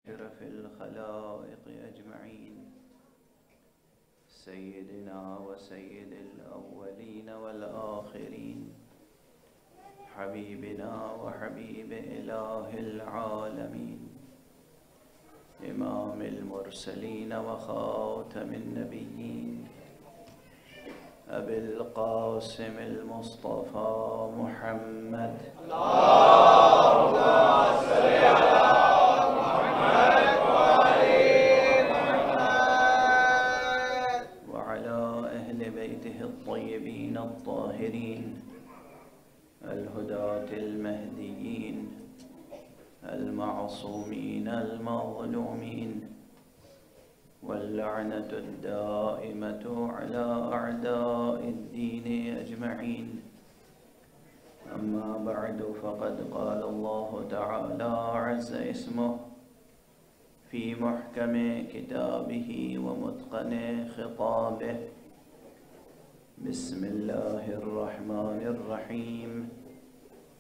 أشرف الخلائق أجمعين سيدنا وسيد الأولين والآخرين حبيبنا وحبيب إله العالمين إمام المرسلين وخاتم النبيين أبي القاسم المصطفى محمد اللهم صل على محمد وعلى أهل بيته الطيبين الطاهرين الهداة المهديين المعصومين المظلومين واللعنة الدائمة على أعداء الدين أجمعين. أما بعد، فقد قال الله تعالى عز اسمه في محكم كتابه ومتقن خطابه: بسم الله الرحمن الرحيم.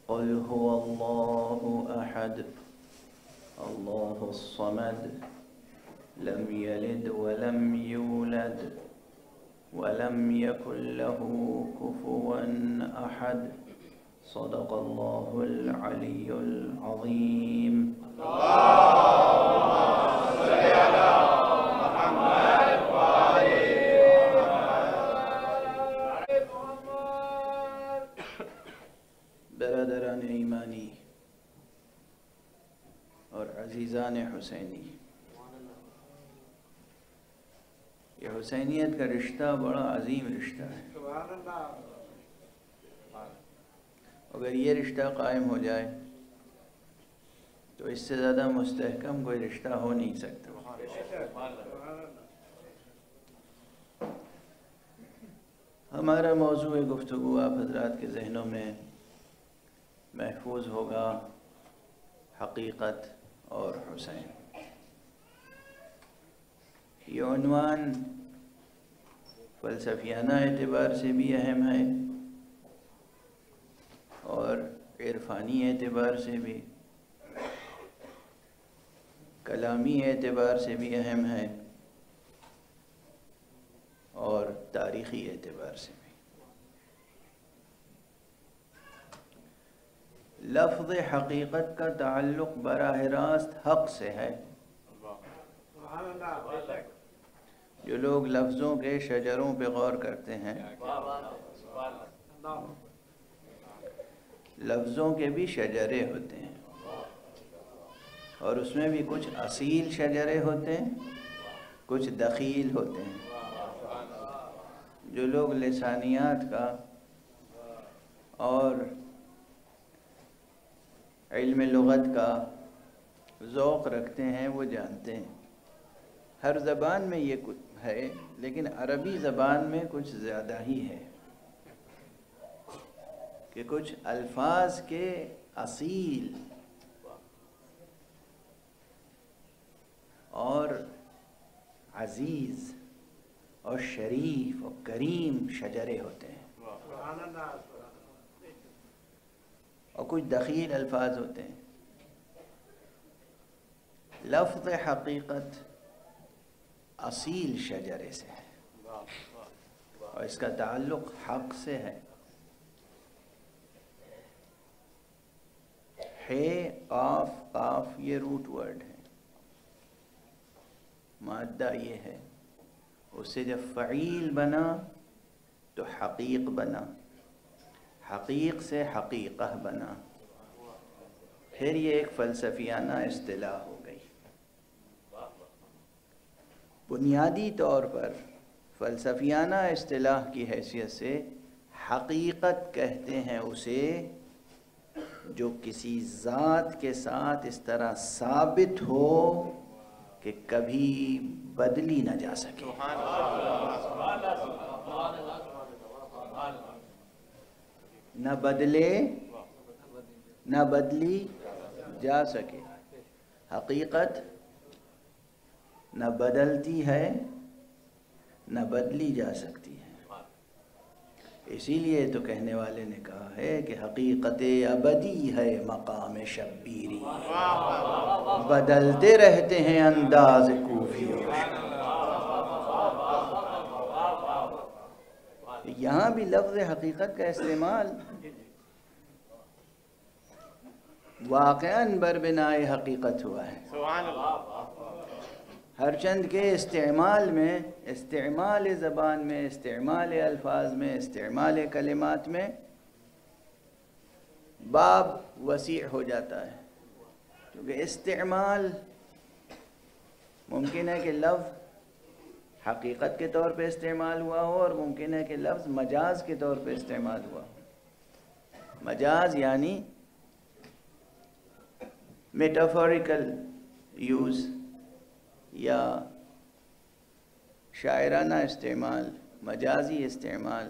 قل هو الله أحد الله الصمد لم يلد ولم يولد ولم يكن له كفوا أحد. صدق الله العلي العظيم. اللهم صل على محمد وآل محمد. برادران ایمانی اور عزیزان حسینی، یہ حسینیت کا رشتہ بڑا عظیم رشتہ ہے. اگر یہ رشتہ قائم ہو جائے تو اس سے زیادہ مستحکم کوئی رشتہ ہو نہیں سکتا. ہمارا موضوع گفتگو آپ حضرات کے ذہنوں میں محفوظ ہوگا: حقیقت اور حسین. یہ عنوان فلسفیانہ اعتبار سے بھی اہم ہے اور عرفانی اعتبار سے بھی، کلامی اعتبار سے بھی اہم ہے اور تاریخی اعتبار سے بھی. لفظ حقیقت کا تعلق براہ راست حق سے ہے. جو لوگ لفظوں کے شجروں پہ غور کرتے ہیں، لفظوں کے بھی شجرے ہوتے ہیں اور اس میں بھی کچھ اصیل شجرے ہوتے ہیں، کچھ دخیل ہوتے ہیں. جو لوگ لسانیات کا اور علم لغت کا ذوق رکھتے ہیں وہ جانتے ہیں ہر زبان میں یہ کچھ ہے، لیکن عربی زبان میں کچھ زیادہ ہی ہے کہ کچھ الفاظ کے اصیل اور عزیز اور شریف اور کریم شجرے ہوتے ہیں اور کچھ دخیل الفاظ ہوتے ہیں. لفظ حقیقت اصیل شجرے سے ہے اور اس کا تعلق حق سے ہے. ہے قاف قاف یہ روٹ ورڈ ہے، مادہ یہ ہے. اس سے جب فعیل بنا تو حقیق بنا، حقیق سے حقیقہ بنا، پھر یہ ایک فلسفیانہ اصطلاح ہو گئی. بنیادی طور پر فلسفیانہ اصطلاح کی حیثیت سے حقیقت کہتے ہیں اسے جو کسی ذات کے ساتھ اس طرح ثابت ہو کہ کبھی بدلی نہ جا سکے. نہ بدلے نہ بدلی جا سکے. حقیقت نہ بدلتی ہے نہ بدلی جا سکتی ہے. اسی لیے تو کہنے والے نے کہا ہے کہ حقیقت ابدی ہے مقام شبیری، بدلتے رہتے ہیں انداز کوفی و یہاں بھی لفظ حقیقت کا استعمال واقعاً بربنائے حقیقت ہوا ہے، ہر چند کے استعمال میں، استعمال زبان میں، استعمال الفاظ میں، استعمال کلمات میں باب وسیع ہو جاتا ہے، کیونکہ استعمال ممکن ہے کہ لفظ حقیقت کے طور پہ استعمال ہوا ہو، اور ممکن ہے کہ لفظ مجاز کے طور پہ استعمال ہوا ہو۔ مجاز یعنی میٹافوریکل یوز یا شاعرانہ استعمال، مجازی استعمال،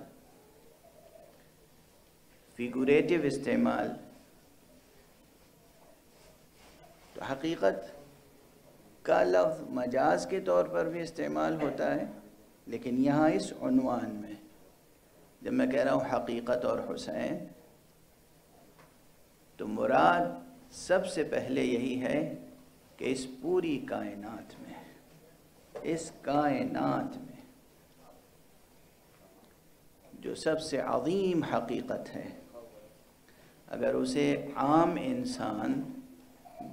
فیگوریٹو استعمال۔ تو حقیقت کا لفظ مجاز کے طور پر بھی استعمال ہوتا ہے، لیکن یہاں اس عنوان میں جب میں کہہ رہا ہوں حقیقت اور حسین، تو مراد سب سے پہلے یہی ہے کہ اس پوری کائنات میں، اس کائنات میں جو سب سے عظیم حقیقت ہے، اگر اسے عام انسان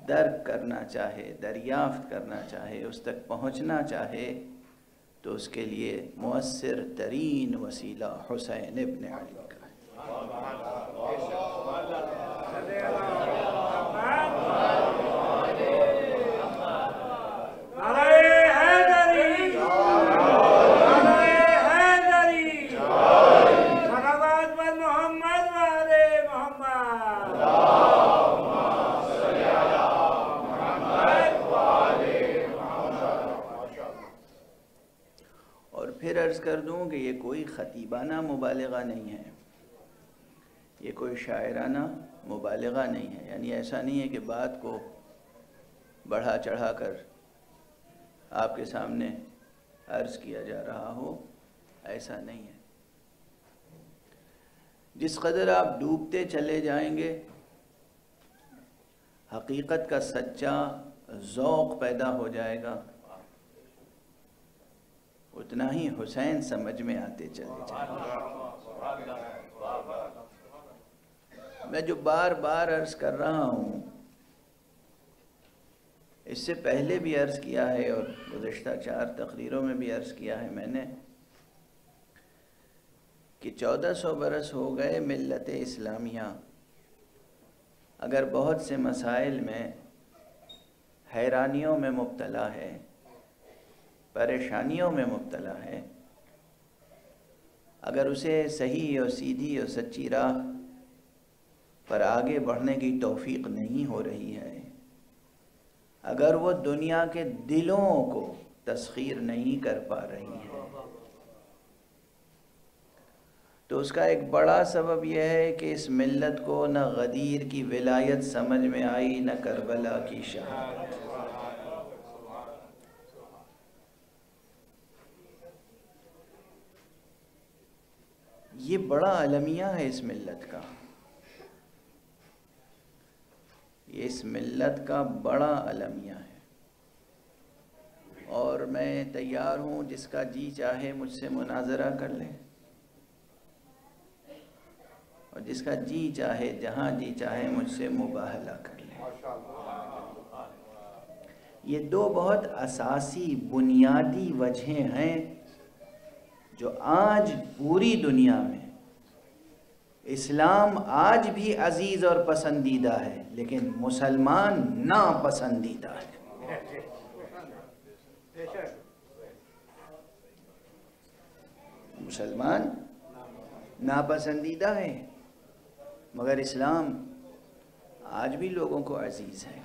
درک کرنا چاہے، دریافت کرنا چاہے، اس تک پہنچنا چاہے، تو اس کے لیے مؤثر ترین وسیلہ حسین ابن علی کا ہے۔ عرض کر دوں کہ یہ کوئی خطیبانہ مبالغہ نہیں ہے، یہ کوئی شاعرانہ مبالغہ نہیں ہے، یعنی ایسا نہیں ہے کہ بات کو بڑھا چڑھا کر آپ کے سامنے عرض کیا جا رہا ہو، ایسا نہیں ہے۔ جس قدر آپ ڈوبتے چلے جائیں گے، حقیقت کا سچا ذوق پیدا ہو جائے گا، اتنا ہی حسین سمجھ میں آتے چلے جائیں گے۔ میں جو بار بار عرض کر رہا ہوں، اس سے پہلے بھی عرض کیا ہے اور گزشتہ 4 تقریروں میں بھی عرض کیا ہے میں نے، کہ 1400 برس ہو گئے ملت اسلامیہ اگر بہت سے مسائل میں حیرانیوں میں مبتلا ہے، پریشانیوں میں مبتلا ہے، اگر اسے صحیح اور سیدھی اور سچی راہ پر آگے بڑھنے کی توفیق نہیں ہو رہی ہے، اگر وہ دنیا کے دلوں کو تسخیر نہیں کر پا رہی ہے، تو اس کا ایک بڑا سبب یہ ہے کہ اس ملت کو نہ غدیر کی ولایت سمجھ میں آئی، نہ کربلا کی شہادت۔ یہ بڑا المیہ ہے اس ملت کا، یہ اس ملت کا بڑا المیہ ہے، اور میں تیار ہوں جس کا جی چاہے مجھ سے مناظرہ کر لے، اور جس کا جی چاہے جہاں جی چاہے مجھ سے مباہلہ کر لے۔ یہ 2 بہت اساسی بنیادی وجہیں ہیں جو آج پوری دنیا میں اسلام آج بھی عزیز اور پسندیدہ ہے، لیکن مسلمان ناپسندیدہ ہے۔ مسلمان ناپسندیدہ ہے، مگر اسلام آج بھی لوگوں کو عزیز ہے۔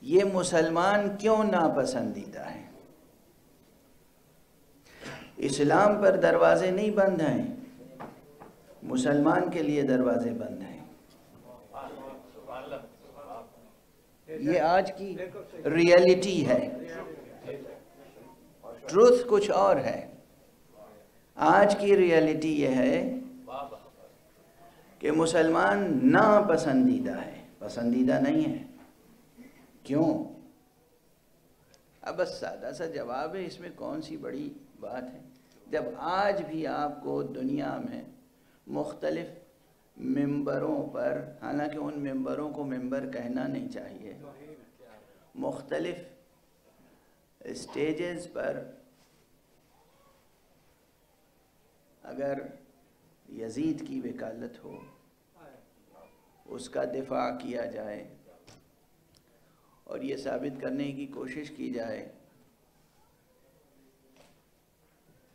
یہ مسلمان کیوں ناپسندیدہ ہے؟ اسلام پر دروازے نہیں بند ہیں، مسلمان کے لیے دروازے بند ہیں۔ یہ آج کی ریئلٹی ہے، ٹروتھ کچھ اور ہے۔ آج کی ریالٹی یہ ہے کہ مسلمان ناپسندیدہ ہے، پسندیدہ نہیں ہے۔ کیوں؟ اب بس سادہ سا جواب ہے، اس میں کون سی بڑی بات ہے۔ جب آج بھی آپ کو دنیا میں مختلف ممبروں پر، حالانکہ ان ممبروں کو ممبر کہنا نہیں چاہیے، مختلف اسٹیجز پر اگر یزید کی وکالت ہو، اس کا دفاع کیا جائے اور یہ ثابت کرنے کی کوشش کی جائے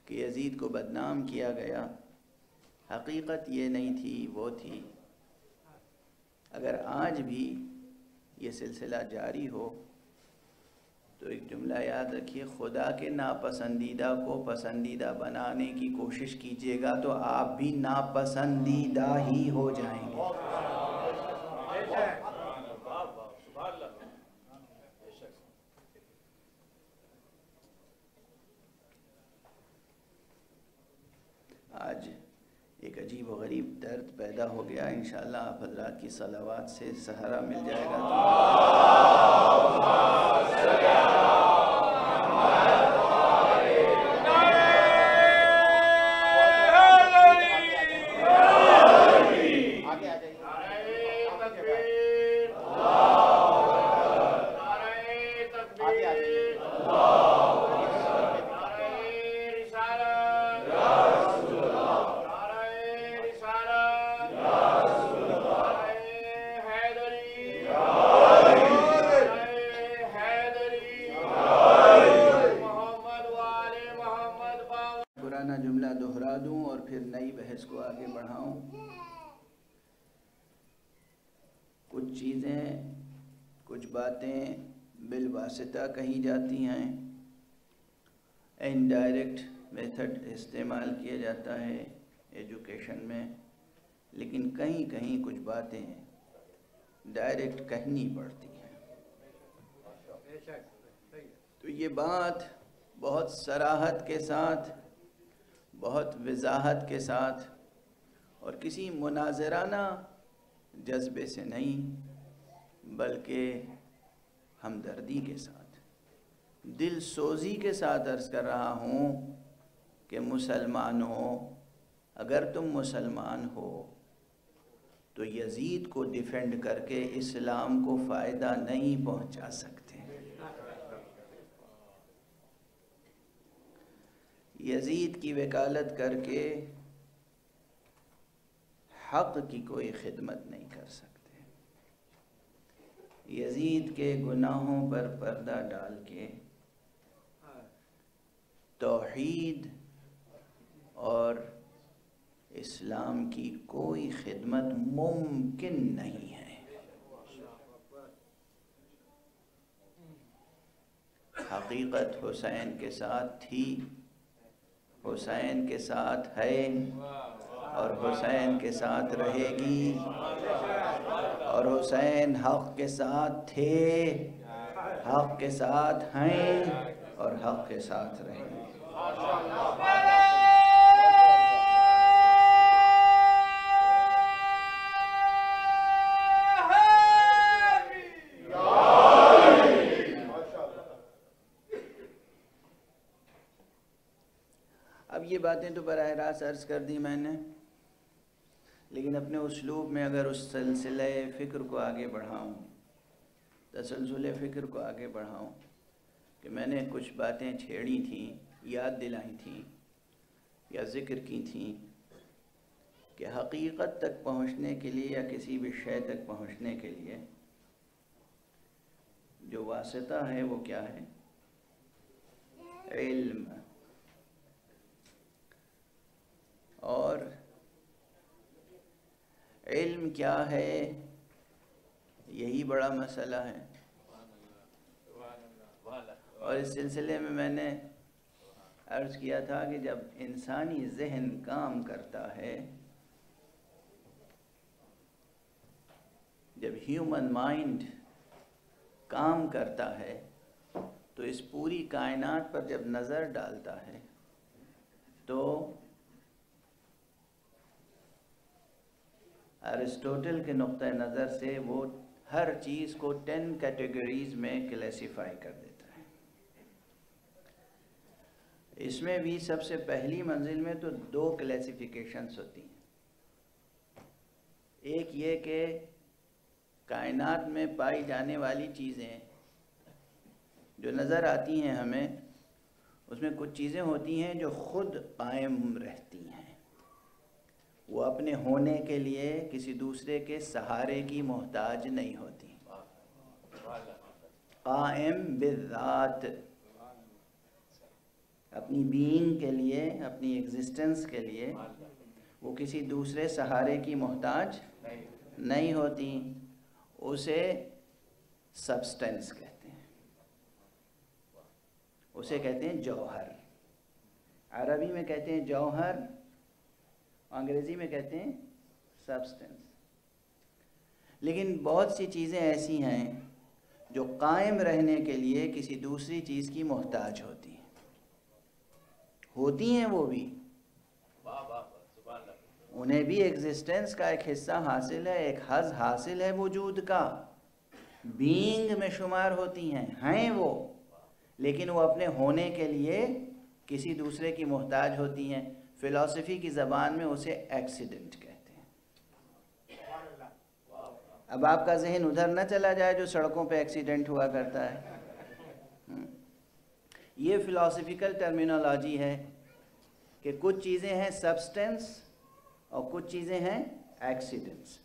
کہ یزید کو بدنام کیا گیا، حقیقت یہ نہیں تھی، وہ تھی، اگر آج بھی یہ سلسلہ جاری ہو تو ایک جملہ یاد رکھیے، خدا کے ناپسندیدہ کو پسندیدہ بنانے کی کوشش کیجیے گا تو آپ بھی ناپسندیدہ ہی ہو جائیں گے۔ آج ایک عجیب و غریب درد پیدا ہو گیا، انشاءاللہ آپ حضرات کی صلوات سے سہارا مل جائے گا۔ پرانا جملہ دہرا دوں اور پھر نئی بحث کو آگے بڑھاؤں۔ کچھ چیزیں، کچھ باتیں بالواسطہ کہی جاتی ہیں، انڈائریکٹ میتھڈ استعمال کیا جاتا ہے ایجوکیشن میں، لیکن کہیں کہیں کچھ باتیں ڈائریکٹ کہنی پڑتی ہیں۔ تو یہ بات بہت صراحت کے ساتھ، بہت وضاحت کے ساتھ اور کسی مناظرانہ جذبے سے نہیں، بلکہ ہمدردی کے ساتھ، دل سوزی کے ساتھ عرض کر رہا ہوں کہ مسلمانوں، اگر تم مسلمان ہو تو یزید کو ڈیفینڈ کر کے اسلام کو فائدہ نہیں پہنچا سکتے۔ یزید کی وکالت کر کے حق کی کوئی خدمت نہیں کر سکتے، یزید کے گناہوں پر پردہ ڈال کے توحید اور اسلام کی کوئی خدمت ممکن نہیں ہے۔ حقیقت حسین کے ساتھ تھی، حسین کے ساتھ ہے اور حسین کے ساتھ رہے گی، اور حسین حق کے ساتھ تھے، حق کے ساتھ ہیں اور حق کے ساتھ رہیں گے۔ اب یہ باتیں تو براہ راست عرض کر دی میں نے، لیکن اپنے اسلوب میں اگر اس سلسلہ فکر کو آگے بڑھاؤں، تسلسل فکر کو آگے بڑھاؤں کہ میں نے کچھ باتیں چھیڑی تھیں، یاد دلائی تھیں یا ذکر کی تھیں کہ حقیقت تک پہنچنے کے لیے یا کسی بھی شے تک پہنچنے کے لیے جو واسطہ ہے وہ کیا ہے؟ علم۔ اور علم کیا ہے، یہی بڑا مسئلہ ہے۔ اور اس سلسلے میں نے عرض کیا تھا کہ جب انسانی ذہن کام کرتا ہے، جب ہیومن مائنڈ کام کرتا ہے تو اس پوری کائنات پر جب نظر ڈالتا ہے تو ارسطوٹل کے نقطہ نظر سے وہ ہر چیز کو 10 کیٹیگریز میں کلیسیفائی کر دیتا ہے. اس میں بھی سب سے پہلی منزل میں تو 2 کلیسیفیکیشنز ہوتی ہیں. ایک یہ کہ کائنات میں پائی جانے والی چیزیں جو نظر آتی ہیں ہمیں، اس میں کچھ چیزیں ہوتی ہیں جو خود قائم رہتی ہیں، وہ اپنے ہونے کے لیے کسی دوسرے کے سہارے کی محتاج نہیں ہوتی. قائم بالذات، اپنی بینگ کے لیے، اپنی ایگزسٹنس کے لیے وہ کسی دوسرے سہارے کی محتاج نہیں ہوتی. اسے سبسٹنس کہتے ہیں، اسے کہتے ہیں جوہر. عربی میں کہتے ہیں جوہر، انگریزی میں کہتے ہیں سبسٹنس. لیکن بہت سی چیزیں ایسی ہیں جو قائم رہنے کے لیے کسی دوسری چیز کی محتاج ہوتی ہیں وہ بھی، انہیں بھی ایگزسٹنس کا ایک حصہ حاصل ہے، ایک حظ حاصل ہے وجود کا، بینگ میں شمار ہوتی ہیں وہ، لیکن وہ اپنے ہونے کے لیے کسی دوسرے کی محتاج ہوتی ہیں. فلسفی کی زبان میں اسے ایکسیڈنٹ کہتے ہیں. اب آپ کا ذہن ادھر نہ چلا جائے جو سڑکوں پہ ایکسیڈنٹ ہوا کرتا ہے. یہ فلسفیکل ٹرمینالوجی ہے کہ کچھ چیزیں ہیں سبسٹنس اور کچھ چیزیں ہیں ایکسیڈنٹس.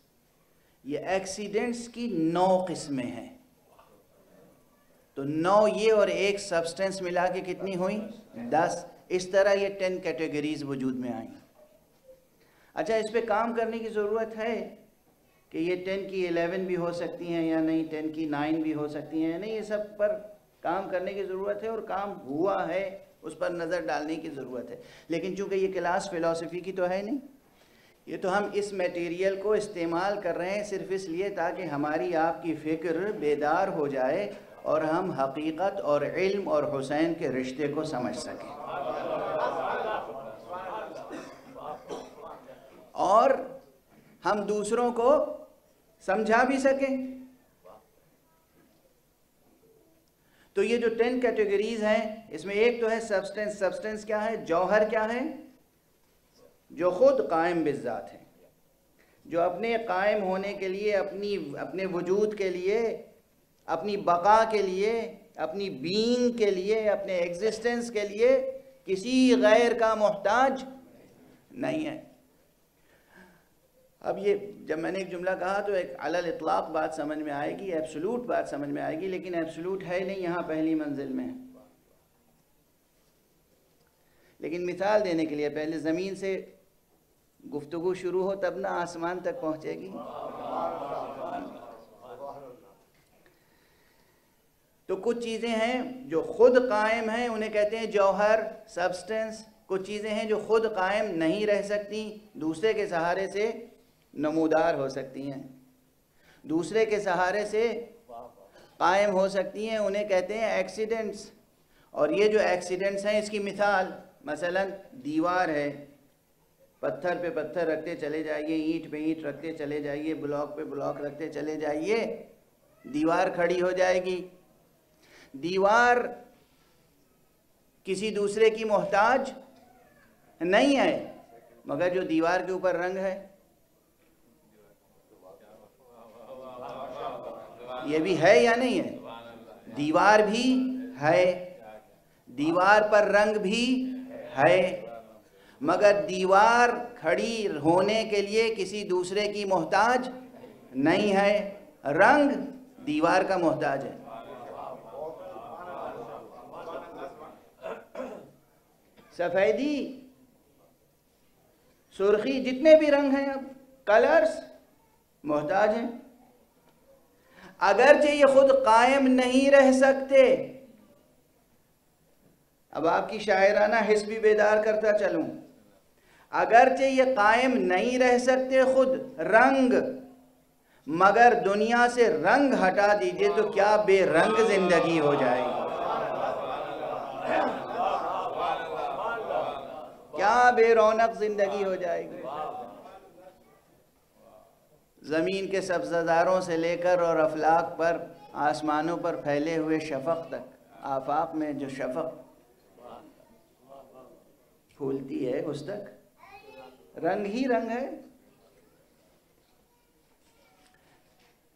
یہ ایکسیڈنٹس کی 9 قسمیں ہیں. تو 9 یہ اور ایک سبسٹنس ملا کے کتنی ہوئی؟ 10. اس طرح یہ 10 کیٹیگریز وجود میں آئیں. اچھا، اس پہ کام کرنے کی ضرورت ہے کہ یہ 10 کی 11 بھی ہو سکتی ہیں یا نہیں، 10 کی 9 بھی ہو سکتی ہیں یا نہیں. یہ سب پر کام کرنے کی ضرورت ہے اور کام ہوا ہے اس پر نظر ڈالنے کی ضرورت ہے. لیکن چونکہ یہ کلاس فلسفی کی تو ہے نہیں، یہ تو ہم اس میٹیریل کو استعمال کر رہے ہیں صرف اس لیے تاکہ ہماری آپ کی فکر بیدار ہو جائے اور ہم حقیقت اور علم اور حسین کے رشتے کو سمجھ سکیں اور ہم دوسروں کو سمجھا بھی سکیں. تو یہ جو 10 کیٹیگریز ہیں اس میں ایک تو ہے سبسٹنس. سبسٹنس کیا ہے؟ جوہر کیا ہے؟ جو خود قائم بالذات ہے، جو اپنے قائم ہونے کے لیے، اپنے وجود کے لیے، اپنی بقا کے لیے، اپنی بینگ کے لیے، اپنے ایگزسٹنس کے لیے کسی غیر کا محتاج نہیں ہے. اب یہ جب میں نے ایک جملہ کہا تو ایک علی الاطلاق بات سمجھ میں آئے گی، ایبسولوٹ بات سمجھ میں آئے گی، لیکن ایبسولوٹ ہے نہیں یہاں پہلی منزل میں. لیکن مثال دینے کے لیے پہلے زمین سے گفتگو شروع ہو تب نہ آسمان تک پہنچے گی. تو کچھ چیزیں ہیں جو خود قائم ہیں، انہیں کہتے ہیں جوہر، سبسٹنس. کچھ چیزیں ہیں جو خود قائم نہیں رہ سکتی، دوسرے کے سہارے سے نمودار ہو سکتی ہیں، دوسرے کے سہارے سے قائم ہو سکتی ہیں، انہیں کہتے ہیں ایکسیڈنٹس. اور یہ جو ایکسیڈنٹس ہیں اس کی مثال مثلا دیوار ہے، پتھر پہ پتھر رکھتے چلے جائیے، اینٹ پہ اینٹ رکھتے چلے جائیے، بلاک پہ بلاک رکھتے چلے جائیے، دیوار کھڑی ہو جائے گی. دیوار کسی دوسرے کی محتاج نہیں ہے، مگر جو دیوار کے اوپر رنگ ہے یہ بھی ہے یا نہیں ہے؟ دیوار بھی ہے، دیوار پر رنگ بھی ہے، مگر دیوار کھڑی ہونے کے لیے کسی دوسرے کی محتاج نہیں ہے، رنگ دیوار کا محتاج ہے. سفیدی، سرخی، جتنے بھی رنگ ہیں اب کلرز محتاج ہیں. اگرچہ یہ خود قائم نہیں رہ سکتے. اب آپ کی شاعرانہ حس بھی بیدار کرتا چلوں، اگرچہ یہ قائم نہیں رہ سکتے خود رنگ، مگر دنیا سے رنگ ہٹا دیجئے تو کیا بے رنگ زندگی ہو جائے گی، کیا بے رونق زندگی ہو جائے گی. زمین کے سبززاروں سے لے کر اور افلاک پر، آسمانوں پر پھیلے ہوئے شفق تک، آفاق میں جو شفق پھولتی ہے اس تک رنگ ہی رنگ ہے۔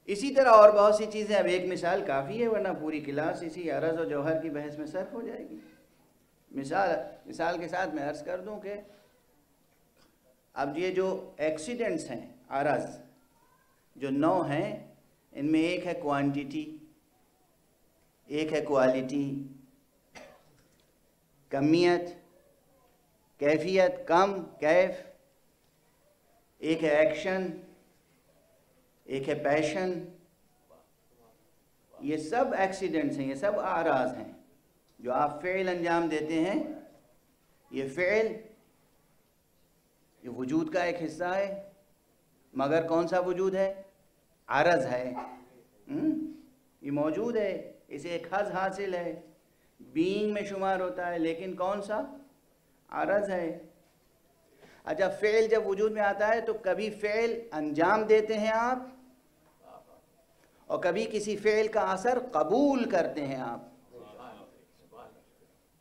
اسی طرح اور بہت سی چیزیں، اب ایک مثال کافی ہے ورنہ پوری کلاس اسی عرض و جوہر کی بحث میں صرف ہو جائے گی۔ مثال کے ساتھ میں عرض کر دوں کہ اب یہ جو ایکسیڈنٹس ہیں، عرض جو نو ہیں، ان میں ایک ہے کوانٹیٹی، ایک ہے کوالٹی، کمیت، کیفیت، کم، کیف، ایک ہے ایکشن، ایک ہے پیشن۔ یہ سب ایکسیڈنٹس ہیں، یہ سب اعراض ہیں جو آپ فعل انجام دیتے ہیں۔ یہ فعل یہ وجود کا ایک حصہ ہے، مگر کون سا وجود ہے؟ عرض ہے، یہ موجود ہے، اسے ایک حظ حاصل ہے، بینگ میں شمار ہوتا ہے، لیکن کون سا؟ عرض ہے۔ اچھا، فعل جب وجود میں آتا ہے تو کبھی فعل انجام دیتے ہیں آپ، اور کبھی کسی فعل کا اثر قبول کرتے ہیں آپ۔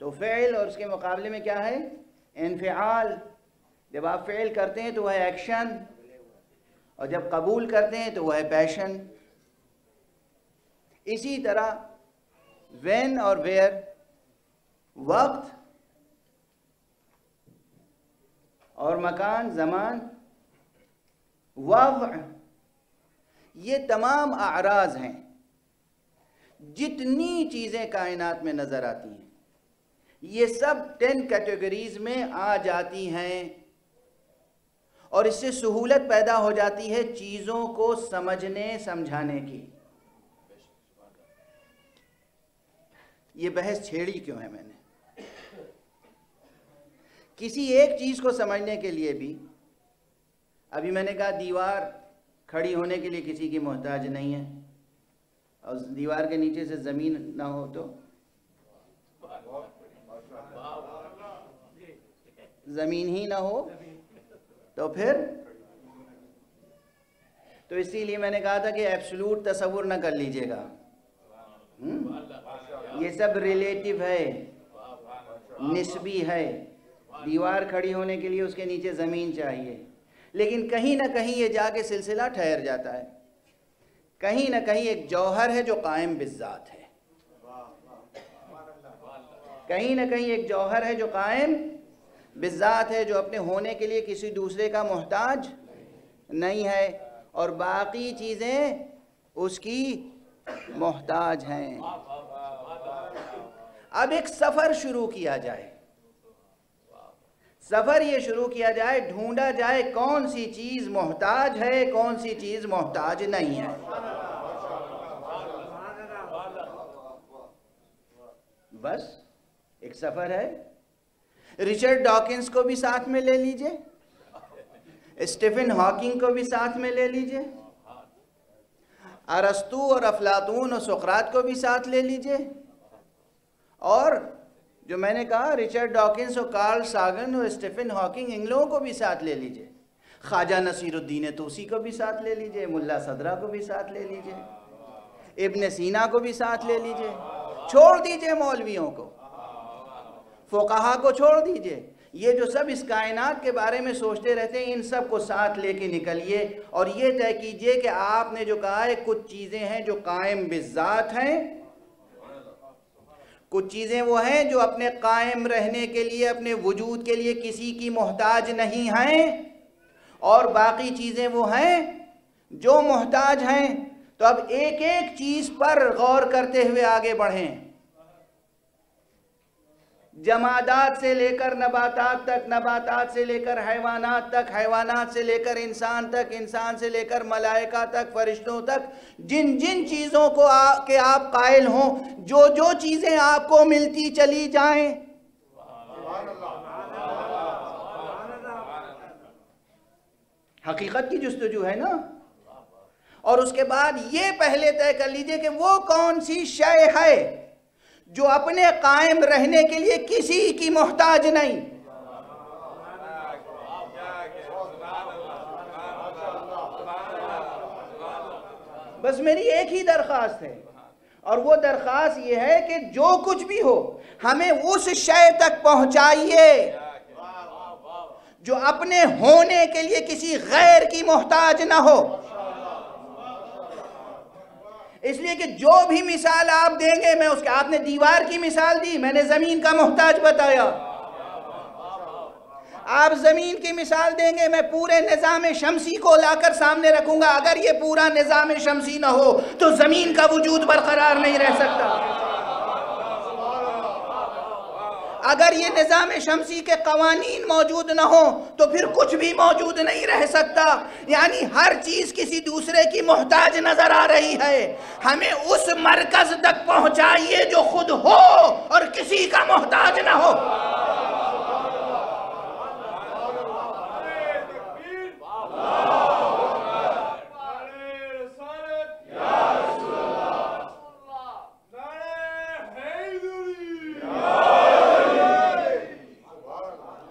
تو فعل اور اس کے مقابلے میں کیا ہے؟ انفعال۔ جب آپ فعل کرتے ہیں تو وہ ہے ایکشن، اور جب قبول کرتے ہیں تو وہ ہے پیشن۔ اسی طرح وین اور ویئر، وقت اور مکان، زمان، وضع، یہ تمام اعراض ہیں۔ جتنی چیزیں کائنات میں نظر آتی ہیں یہ سب 10 کیٹیگریز میں آ جاتی ہیں، اور اس سے سہولت پیدا ہو جاتی ہے چیزوں کو سمجھنے سمجھانے کی۔ یہ بحث چھیڑی کیوں ہے میں نے؟ کسی ایک چیز کو سمجھنے کے لیے بھی، ابھی میں نے کہا دیوار کھڑی ہونے کے لیے کسی کی محتاج نہیں ہے، اور دیوار کے نیچے سے زمین نہ ہو تو زمین ہی نہ ہو تو پھر تو اسی لیے میں نے کہا تھا کہ ایبسولوٹ تصور نہ کر لیجئے گا، یہ سب ریلیٹیو ہے، نسبی ہے۔ دیوار کھڑی ہونے کے لیے اس کے نیچے زمین چاہیے، لیکن کہیں نہ کہیں یہ جا کے سلسلہ ٹھہر جاتا ہے، کہیں نہ کہیں ایک جوہر ہے جو قائم بالذات ہے، کہیں نہ کہیں ایک جوہر ہے جو قائم بالذات ہے، جو اپنے ہونے کے لیے کسی دوسرے کا محتاج نہیں ہے، اور باقی چیزیں اس کی محتاج ہیں۔ اب ایک سفر شروع کیا جائے، سفر یہ شروع کیا جائے، ڈھونڈا جائے کون سی چیز محتاج ہے، کون سی چیز محتاج نہیں ہے۔ بس ایک سفر ہے۔ رچرڈ ڈاکنز کو بھی ساتھ میں لے لیجئے، اسٹیفن ہاکنگ کو بھی ساتھ میں لے لیجئے، ارسطو اور افلاطون اور سقراط کو بھی ساتھ لے لیجئے، اور جو میں نے کہا رچرڈ ڈاکنز اور کارل ساگن اور اسٹیفن ہاکنگ، ان لوگوں کو بھی ساتھ لے لیجئے، خواجہ نصیر الدین طوسی کو بھی ساتھ لے لیجئے، ملا صدرہ کو بھی ساتھ لے لیجئے، ابن سینا کو بھی ساتھ لے لیجئے، چھوڑ دیجئے مولویوں کو، فقہا کو چھوڑ دیجئے، یہ جو سب اس کائنات کے بارے میں سوچتے رہتے ہیں، ان سب کو ساتھ لے کے نکلیے، اور یہ طے کیجئے کہ آپ نے جو کہا ہے کچھ چیزیں ہیں جو قائم بالذات ہیں، کچھ چیزیں وہ ہیں جو اپنے قائم رہنے کے لیے، اپنے وجود کے لیے کسی کی محتاج نہیں ہیں، اور باقی چیزیں وہ ہیں جو محتاج ہیں۔ تو اب ایک ایک چیز پر غور کرتے ہوئے آگے بڑھیں، جمادات سے لے کر نباتات تک، نباتات سے لے کر حیوانات تک، حیوانات سے لے کر انسان تک، انسان سے لے کر ملائکہ تک، فرشتوں تک، جن جن چیزوں کو کہ آپ قائل ہوں، جو جو چیزیں آپ کو ملتی چلی جائیں، حقیقت کی جستجو ہے نا، اور اس کے بعد یہ پہلے طے کر لیجئے کہ وہ کون سی شے ہے جو اپنے قائم رہنے کے لیے کسی کی محتاج نہیں۔ بس میری ایک ہی درخواست ہے، اور وہ درخواست یہ ہے کہ جو کچھ بھی ہو ہمیں اس شے تک پہنچائیے جو اپنے ہونے کے لیے کسی غیر کی محتاج نہ ہو۔ اس لیے کہ جو بھی مثال آپ دیں گے، میں اس کے، آپ نے دیوار کی مثال دی، میں نے زمین کا محتاج بتایا، آپ زمین کی مثال دیں گے، میں پورے نظام شمسی کو لا کر سامنے رکھوں گا، اگر یہ پورا نظام شمسی نہ ہو تو زمین کا وجود برقرار نہیں رہ سکتا، اگر یہ نظام شمسی کے قوانین موجود نہ ہوں تو پھر کچھ بھی موجود نہیں رہ سکتا، یعنی ہر چیز کسی دوسرے کی محتاج نظر آ رہی ہے، ہمیں اس مرکز تک پہنچائیے جو خود ہو اور کسی کا محتاج نہ ہو۔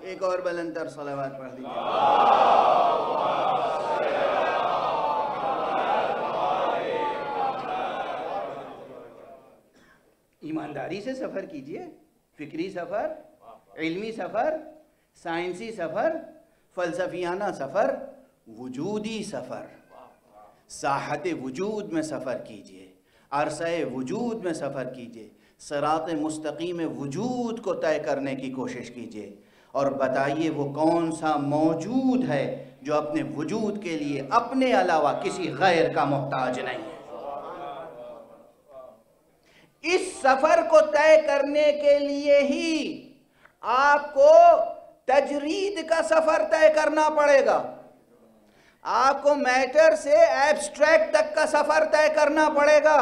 ایک اور بلندر صلوات پڑھ دیجیے۔ ایمانداری سے سفر کیجئے، فکری سفر، علمی سفر، سائنسی سفر، فلسفیانہ سفر، وجودی سفر، ساحت وجود میں سفر کیجئے، عرصہ وجود میں سفر کیجئے، صراط مستقیم وجود کو طے کرنے کی کوشش کیجئے، اور بتائیے وہ کون سا موجود ہے جو اپنے وجود کے لیے اپنے علاوہ کسی غیر کا محتاج نہیں ہے۔ اس سفر کو طے کرنے کے لیے ہی آپ کو تجرید کا سفر طے کرنا پڑے گا، آپ کو میٹر سے ایبسٹریکٹ تک کا سفر طے کرنا پڑے گا۔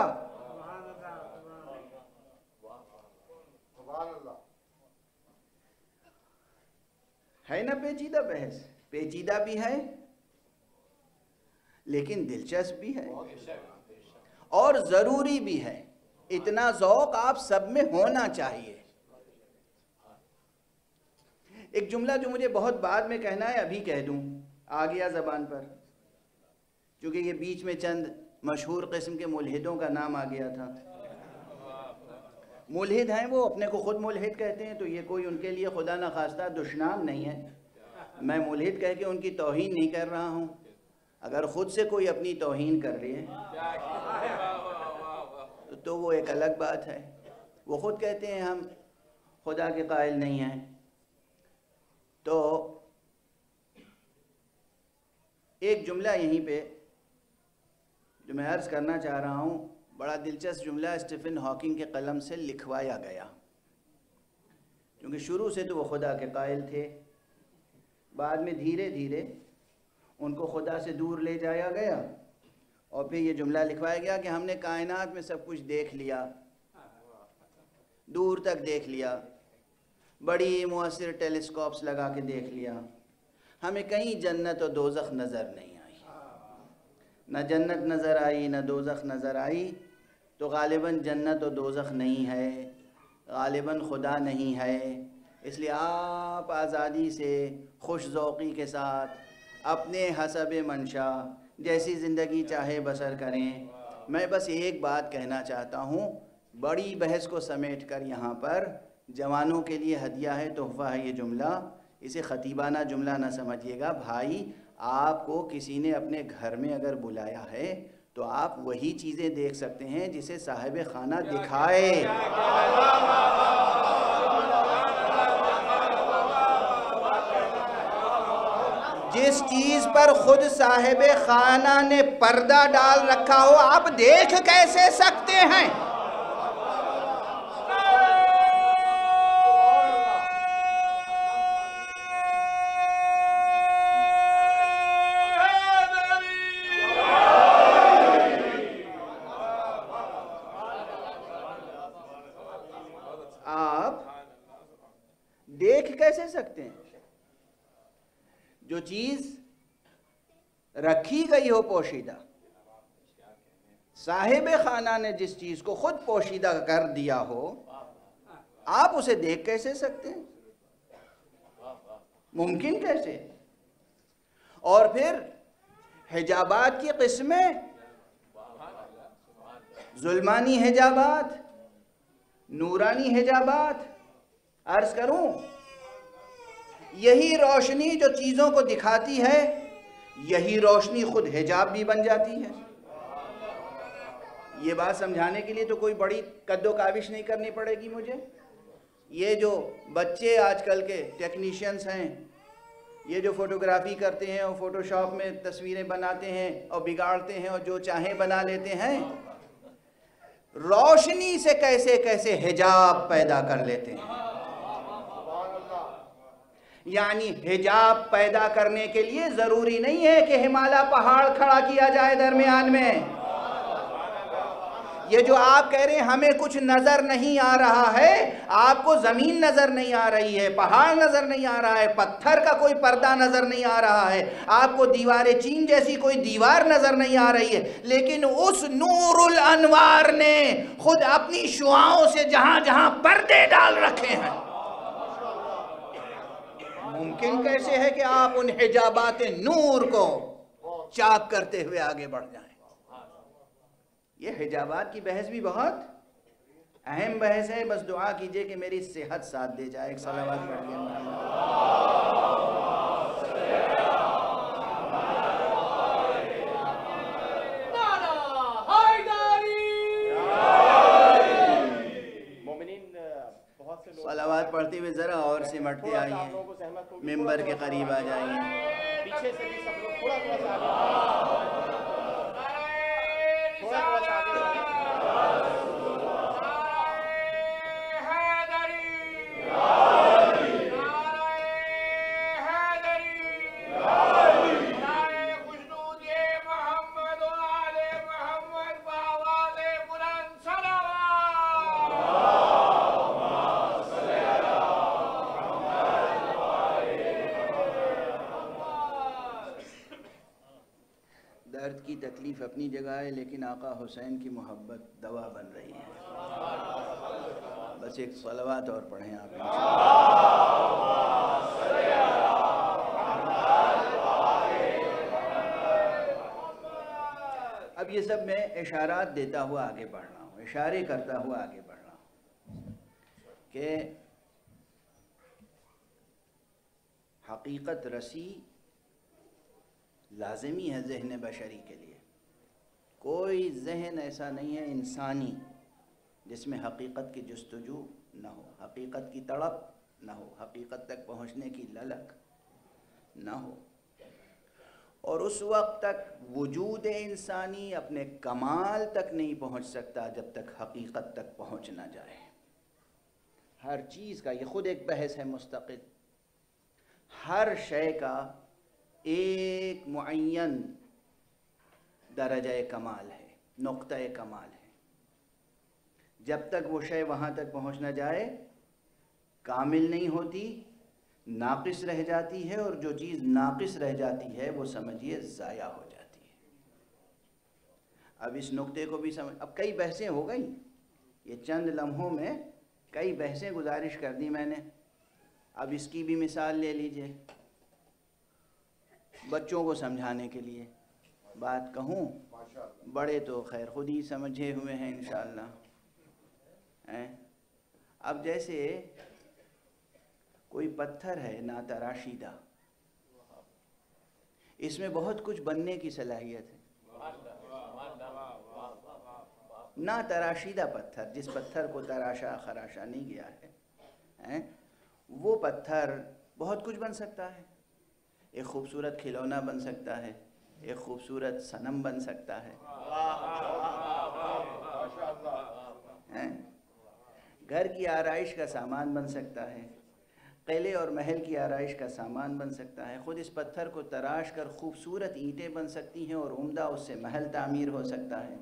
ہے نا پیچیدہ بحث، پیچیدہ بھی ہے لیکن دلچسپ بھی ہے اور ضروری بھی ہے، اتنا ذوق آپ سب میں ہونا چاہیے۔ ایک جملہ جو مجھے بہت بعد میں کہنا ہے، ابھی کہہ دوں، آ گیا زبان پر، کیونکہ یہ بیچ میں چند مشہور قسم کے ملحدوں کا نام آ گیا تھا۔ ملحد ہیں، وہ اپنے کو خود ملحد کہتے ہیں، تو یہ کوئی ان کے لیے خدا نخواستہ دشنام نہیں ہے، میں ملحد کہہ کے ان کی توہین نہیں کر رہا ہوں، اگر خود سے کوئی اپنی توہین کر رہی ہے تو وہ ایک الگ بات ہے، وہ خود کہتے ہیں ہم خدا کے قائل نہیں ہیں۔ تو ایک جملہ یہیں پہ جو میں عرض کرنا چاہ رہا ہوں، بڑا دلچسپ جملہ اسٹیفن ہاکنگ کے قلم سے لکھوایا گیا، کیونکہ شروع سے تو وہ خدا کے قائل تھے، بعد میں دھیرے دھیرے ان کو خدا سے دور لے جایا گیا، اور پھر یہ جملہ لکھوایا گیا کہ ہم نے کائنات میں سب کچھ دیکھ لیا، دور تک دیکھ لیا، بڑی مؤثر ٹیلیسکوپس لگا کے دیکھ لیا، ہمیں کہیں جنت و دوزخ نظر نہیں آئی، نہ جنت نظر آئی نہ دوزخ نظر آئی، تو غالباً جنت و دوزخ نہیں ہے، غالباً خدا نہیں ہے، اس لیے آپ آزادی سے، خوش ذوقی کے ساتھ، اپنے حسب منشا جیسی زندگی چاہے بسر کریں۔ میں بس ایک بات کہنا چاہتا ہوں، بڑی بحث کو سمیٹ کر یہاں پر جوانوں کے لیے ہدیہ ہے، تحفہ ہے یہ جملہ، اسے خطیبانہ جملہ نہ سمجھیے گا۔ بھائی، آپ کو کسی نے اپنے گھر میں اگر بلایا ہے تو آپ وہی چیزیں دیکھ سکتے ہیں جسے صاحب خانہ دکھائے۔ جس چیز پر خود صاحب خانہ نے پردہ ڈال رکھا ہو آپ دیکھ کیسے سکتے ہیں؟ آپ دیکھ کیسے سکتے ہیں؟ جو چیز رکھی گئی ہو پوشیدہ، صاحب خانہ نے جس چیز کو خود پوشیدہ کر دیا ہو، آپ اسے دیکھ کیسے سکتے ہیں؟ ممکن کیسے؟ اور پھر حجابات کی قسمیں، ظلمانی حجابات، نورانی حجابات، عرض کروں یہی روشنی جو چیزوں کو دکھاتی ہے، یہی روشنی خود حجاب بھی بن جاتی ہے۔ یہ بات سمجھانے کے لیے تو کوئی بڑی قد و کاوش نہیں کرنی پڑے گی مجھے۔ یہ جو بچے آج کل کے ٹیکنیشینز ہیں، یہ جو فوٹوگرافی کرتے ہیں اور فوٹو شاپ میں تصویریں بناتے ہیں اور بگاڑتے ہیں اور جو چاہیں بنا لیتے ہیں، روشنی سے کیسے کیسے حجاب پیدا کر لیتے ہیں۔ یعنی حجاب پیدا کرنے کے لیے ضروری نہیں ہے کہ ہمالیہ پہاڑ کھڑا کیا جائے درمیان میں۔ یہ جو آپ کہہ رہے ہیں ہمیں کچھ نظر نہیں آ رہا ہے، آپ کو زمین نظر نہیں آ رہی ہے، پہاڑ نظر نہیں آ رہا ہے، پتھر کا کوئی پردہ نظر نہیں آ رہا ہے، آپ کو دیوار چین جیسی کوئی دیوار نظر نہیں آ رہی ہے، لیکن اس نور الانوار نے خود اپنی شعاعوں سے جہاں جہاں پردے ڈال رکھے ہیں۔ ممکن کیسے ہے کہ آپ ان حجابات نور کو چاک کرتے ہوئے آگے بڑھ جائیں؟ یہ حجابات کی بحث بھی بہت اہم بحث ہے، بس دعا کیجئے کہ میری صحت ساتھ دے جائے۔ ایک صلوات پڑھیے۔ صلوات پڑھتے ہوئے ذرا اور سمٹتے آئیے، ممبر کے قریب آ جائیے۔ پیچھے سے بھی سب لوگ تھوڑا تھوڑا سا درد کی تکلیف اپنی جگہ ہے، لیکن آقا حسین کی محبت دوا بن رہی ہے۔ بس ایک صلوات اور پڑھیں آپ۔ اب یہ سب میں اشارات دیتا ہوا آگے بڑھ رہا ہوں، اشارے کرتا ہوا آگے بڑھ رہا ہوں کہ حقیقت رسی لازمی ہے ذہن بشری کے لیے۔ کوئی ذہن ایسا نہیں ہے انسانی جس میں حقیقت کی جستجو نہ ہو، حقیقت کی تڑپ نہ ہو، حقیقت تک پہنچنے کی للک نہ ہو، اور اس وقت تک وجود انسانی اپنے کمال تک نہیں پہنچ سکتا جب تک حقیقت تک پہنچ نہ جائے۔ ہر چیز کا یہ خود ایک بحث ہے مستقل، ہر شے کا ایک معین درجہ کمال ہے، نقطہ کمال ہے۔ جب تک وہ شے وہاں تک پہنچ نہ جائے کامل نہیں ہوتی، ناقص رہ جاتی ہے، اور جو چیز ناقص رہ جاتی ہے وہ سمجھیے ضائع ہو جاتی ہے۔ اب اس نقطے کو بھی سمجھ، اب کئی بحثیں ہو گئی، یہ چند لمحوں میں کئی بحثیں گزارش کر دی میں نے۔ اب اس کی بھی مثال لے لیجئے، بچوں کو سمجھانے کے لیے بات کہوں، بڑے تو خیر خود ہی سمجھے ہوئے ہیں انشاءاللہ۔ اب جیسے کوئی پتھر ہے ناتراشیدہ، اس میں بہت کچھ بننے کی صلاحیت ہے۔ ناتراشیدہ پتھر، جس پتھر کو تراشا خراشا نہیں گیا ہے، وہ پتھر بہت کچھ بن سکتا ہے۔ ایک خوبصورت کھلونا بن سکتا ہے، ایک خوبصورت صنم بن سکتا ہے، گھر کی آرائش کا سامان بن سکتا ہے، قلعے اور محل کی آرائش کا سامان بن سکتا ہے۔ خود اس پتھر کو تراش کر خوبصورت اینٹیں بن سکتی ہیں اور عمدہ اس سے محل تعمیر ہو سکتا ہے۔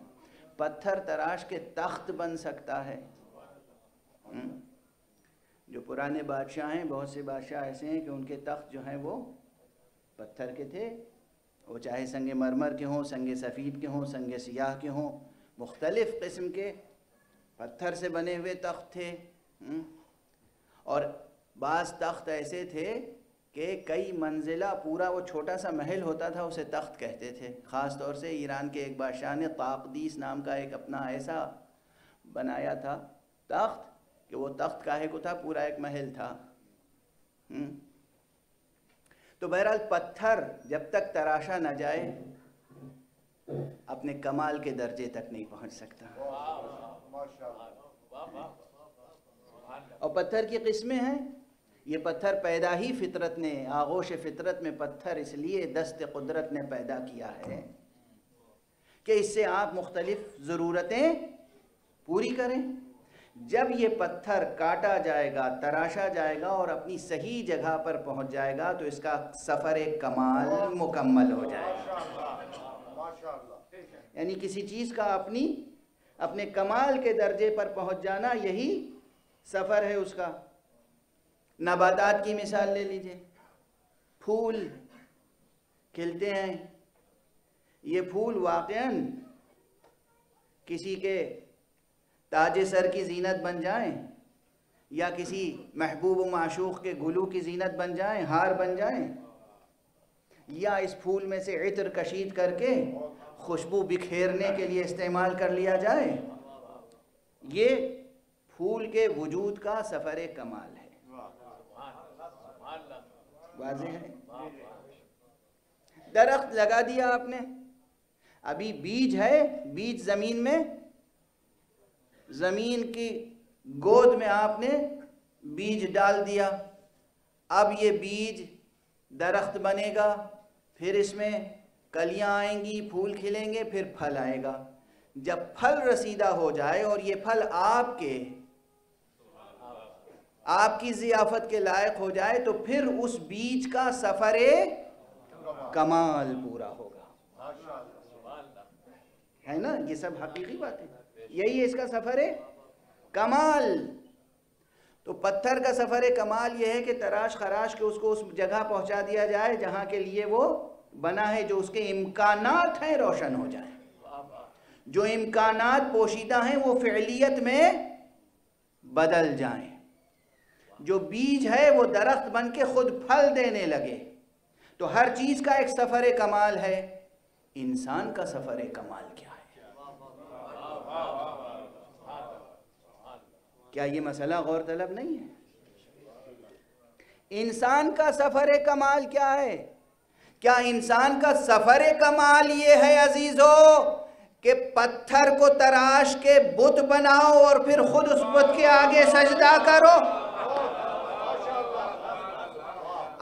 پتھر تراش کے تخت بن سکتا ہے۔ جو پرانے بادشاہ ہیں، بہت سے بادشاہ ایسے ہیں کہ ان کے تخت جو ہیں وہ پتھر کے تھے، وہ چاہے سنگ مرمر کے ہوں، سنگ سفید کے ہوں، سنگ سیاہ کے ہوں، مختلف قسم کے پتھر سے بنے ہوئے تخت تھے۔ اور بعض تخت ایسے تھے کہ کئی منزلہ پورا وہ چھوٹا سا محل ہوتا تھا اسے تخت کہتے تھے. خاص طور سے ایران کے ایک بادشاہ نے طاقدیس نام کا ایک اپنا ایسا بنایا تھا تخت کہ وہ تخت کاہے کو تھا، پورا ایک محل تھا. تو بہرحال پتھر جب تک تراشا نہ جائے اپنے کمال کے درجے تک نہیں پہنچ سکتا. اور پتھر کی قسمیں ہیں. یہ پتھر پیدا ہی فطرت نے، آغوش فطرت میں پتھر اس لیے دست قدرت نے پیدا کیا ہے کہ اس سے آپ مختلف ضرورتیں پوری کریں. جب یہ پتھر کاٹا جائے گا، تراشا جائے گا اور اپنی صحیح جگہ پر پہنچ جائے گا تو اس کا سفر کمال مکمل ہو جائے گا. یعنی کسی چیز کا اپنے کمال کے درجے پر پہنچ جانا، یہی سفر ہے اس کا. نباتات کی مثال لے لیجئے. پھول کھلتے ہیں، یہ پھول واقعاً کسی کے تاج سر کی زینت بن جائیں یا کسی محبوب و معشوق کے گلو کی زینت بن جائیں، ہار بن جائیں، یا اس پھول میں سے عطر کشید کر کے خوشبو بکھیرنے کے لیے استعمال کر لیا جائے، یہ پھول کے وجود کا سفر کمال ہے. واضح ہے. درخت لگا دیا آپ نے، ابھی بیج ہے، بیج زمین میں، زمین کی گود میں آپ نے بیج ڈال دیا. اب یہ بیج درخت بنے گا، پھر اس میں کلیاں آئیں گی، پھول کھلیں گے، پھر پھل آئے گا. جب پھل رسیدہ ہو جائے اور یہ پھل آپ کی ضیافت کے لائق ہو جائے تو پھر اس بیج کا سفر کمال پورا ہوگا. ہے نا؟ یہ سب حقیقی باتیں، یہی ہے اس کا سفر کمال. تو پتھر کا سفر کمال یہ ہے کہ تراش خراش کے اس کو اس جگہ پہنچا دیا جائے جہاں کے لیے وہ بنا ہے، جو اس کے امکانات ہیں روشن ہو جائیں. جو امکانات پوشیدہ ہیں وہ فعلیت میں بدل جائیں. جو بیج ہے وہ درخت بن کے خود پھل دینے لگے. تو ہر چیز کا ایک سفر کمال ہے. انسان کا سفر کمال کیا ہے؟ کیا یہ مسئلہ غور طلب نہیں ہے؟ انسان کا سفر کمال کیا ہے؟ کیا انسان کا سفر کمال یہ ہے عزیزو کہ پتھر کو تراش کے بت بناؤ اور پھر خود اس بت کے آگے سجدہ کرو؟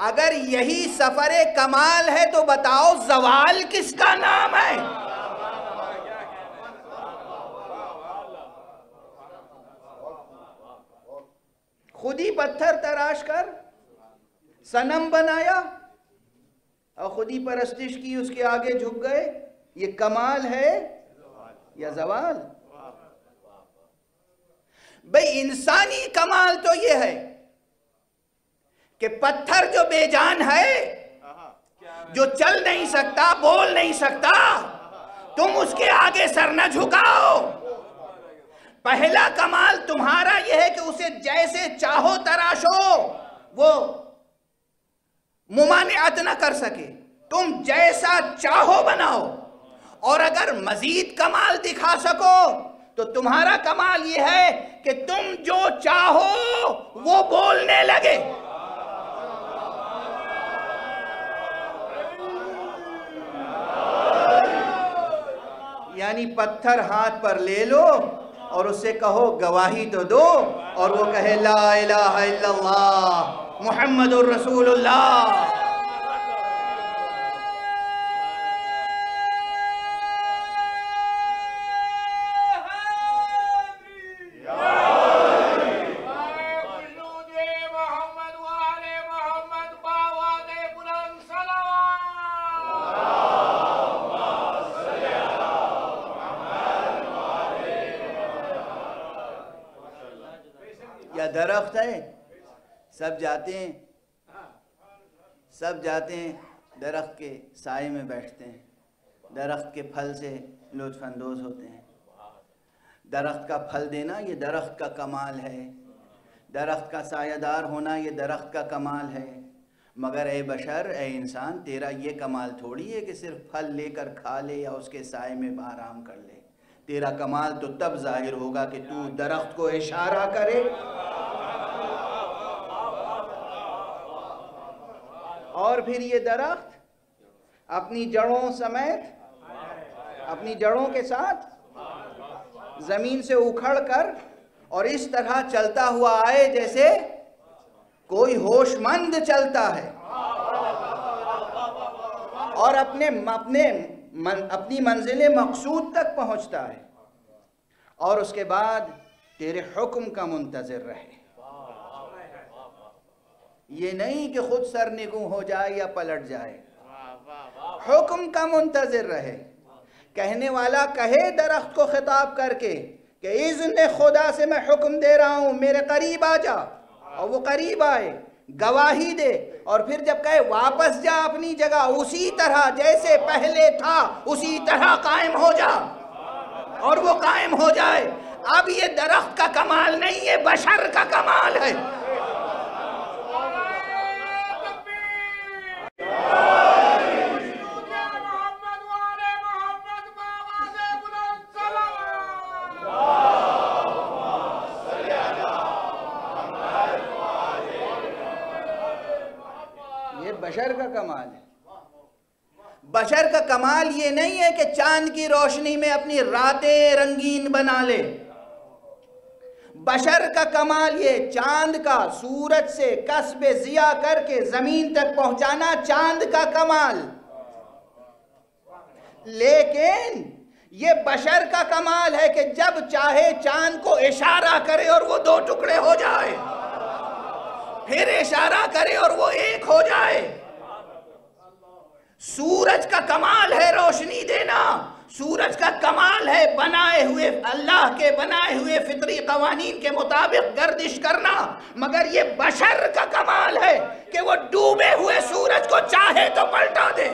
اگر یہی سفر کمال ہے تو بتاؤ زوال کس کا نام ہے؟ خود ہی پتھر تراش کر صنم بنایا اور خود ہی پرستش کی، اس کے آگے جھک گئے. یہ کمال ہے یا زوال؟ بھئی انسانی کمال تو یہ ہے کہ پتھر جو بے جان ہے، جو چل نہیں سکتا، بول نہیں سکتا، تم اس کے آگے سر نہ جھکاؤ. پہلا کمال تمہارا یہ ہے کہ اسے جیسے چاہو تراشو، وہ ممانعت نہ کر سکے. تم جیسا چاہو بناؤ. اور اگر مزید کمال دکھا سکو تو تمہارا کمال یہ ہے کہ تم جو چاہو وہ بولنے لگے. یعنی پتھر ہاتھ پر لے لو اور اس سے کہو گواہی تو دو، اور وہ کہے لا الہ الا اللہ محمد الرسول اللہ. درخت ہے، سب جاتے ہیں درخت کے سائے میں بیٹھتے ہیں، درخت کے پھل سے لطف اندوز ہوتے ہیں. درخت کا پھل دینا یہ درخت کا کمال ہے. درخت کا سایہ دار ہونا یہ درخت کا کمال ہے. مگر اے بشر، اے انسان، تیرا یہ کمال تھوڑی ہے کہ صرف پھل لے کر کھا لے یا اس کے سائے میں آرام کر لے۔ تیرا کمال تو تب ظاہر ہوگا کہ تو درخت کو اشارہ کرے اور پھر یہ درخت اپنی جڑوں سمیت، اپنی جڑوں کے ساتھ زمین سے اکھڑ کر اور اس طرح چلتا ہوا آئے جیسے کوئی ہوش مند چلتا ہے، اور اپنی منزل مقصود تک پہنچتا ہے، اور اس کے بعد تیرے حکم کا منتظر رہے۔ یہ نہیں کہ خود سرنگوں ہو جائے یا پلٹ جائے، حکم کا منتظر رہے۔ کہنے والا کہے درخت کو خطاب کر کے کہ اذن خدا سے میں حکم دے رہا ہوں، میرے قریب آ جا، اور وہ قریب آئے، گواہی دے، اور پھر جب کہے واپس جا اپنی جگہ، اسی طرح جیسے پہلے تھا اسی طرح قائم ہو جا، اور وہ قائم ہو جائے۔ اب یہ درخت کا کمال نہیں، یہ بشر کا کمال ہے۔ بشر کا کمال ہے۔ بشر کا کمال یہ نہیں ہے کہ چاند کی روشنی میں اپنی راتیں رنگین بنا لے۔ بشر کا کمال یہ چاند کا سورج سے کسب ضیاء کر کے زمین تک پہنچانا چاند کا کمال، لیکن یہ بشر کا کمال ہے کہ جب چاہے چاند کو اشارہ کرے اور وہ دو ٹکڑے ہو جائے، پھر اشارہ کرے اور وہ ایک ہو جائے۔ سورج کا کمال ہے روشنی دینا، سورج کا کمال ہے بنائے ہوئے اللہ کے بنائے ہوئے فطری قوانین کے مطابق گردش کرنا، مگر یہ بشر کا کمال ہے کہ وہ ڈوبے ہوئے سورج کو چاہے تو پلٹا دے۔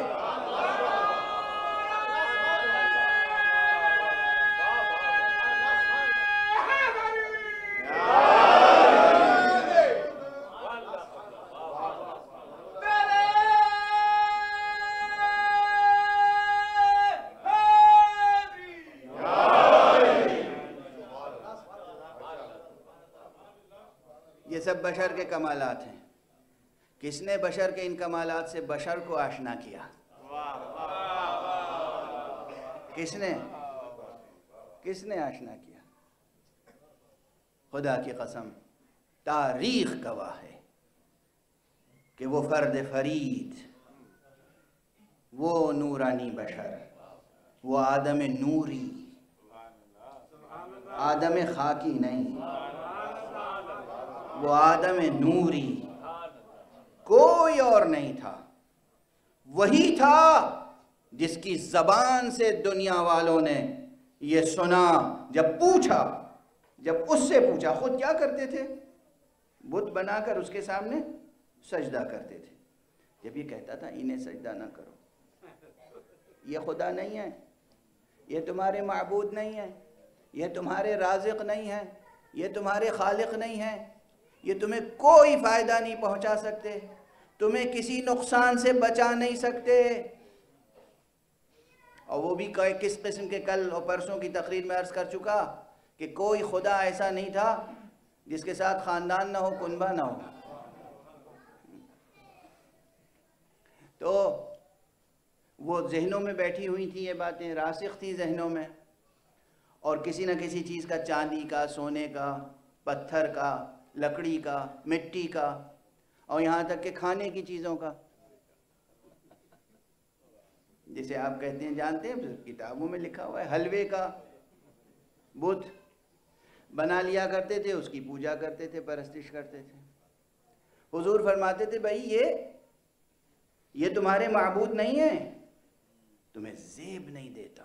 یہ سب بشر کے کمالات ہیں۔ کس نے بشر کے ان کمالات سے بشر کو آشنا کیا؟ کس نے آشنا کیا؟ خدا کی قسم، تاریخ گواہ ہے کہ وہ فرد فرید، وہ نورانی بشر، وہ آدم نوری، آدم خاکی نہیں، وہ آدم نوری، کوئی اور نہیں تھا، وہی تھا جس کی زبان سے دنیا والوں نے یہ سنا۔ جب اس سے پوچھا، خود کیا کرتے تھے؟ بت بنا کر اس کے سامنے سجدہ کرتے تھے۔ جب یہ کہتا تھا انہیں سجدہ نہ کرو، یہ خدا نہیں ہے، یہ تمہارے معبود نہیں ہے، یہ تمہارے رازق نہیں ہے، یہ تمہارے خالق نہیں ہے، یہ تمہیں کوئی فائدہ نہیں پہنچا سکتے، تمہیں کسی نقصان سے بچا نہیں سکتے۔ اور وہ بھی کس قسم کے، کل اور پرسوں کی تقریر میں عرض کر چکا کہ کوئی خدا ایسا نہیں تھا جس کے ساتھ خاندان نہ ہو، کنبہ نہ ہو۔ تو وہ ذہنوں میں بیٹھی ہوئی تھی، یہ باتیں راسخ تھی ذہنوں میں، اور کسی نہ کسی چیز کا، چاندی کا، سونے کا، پتھر کا، لکڑی کا، مٹی کا، اور یہاں تک کہ کھانے کی چیزوں کا، جسے آپ کہتے ہیں، جانتے ہیں، کتابوں میں لکھا ہوا ہے، حلوے کا بت بنا لیا کرتے تھے، اس کی پوجا کرتے تھے، پرستش کرتے تھے۔ حضور فرماتے تھے بھائی یہ تمہارے معبود نہیں ہیں، تمہیں زیب نہیں دیتا،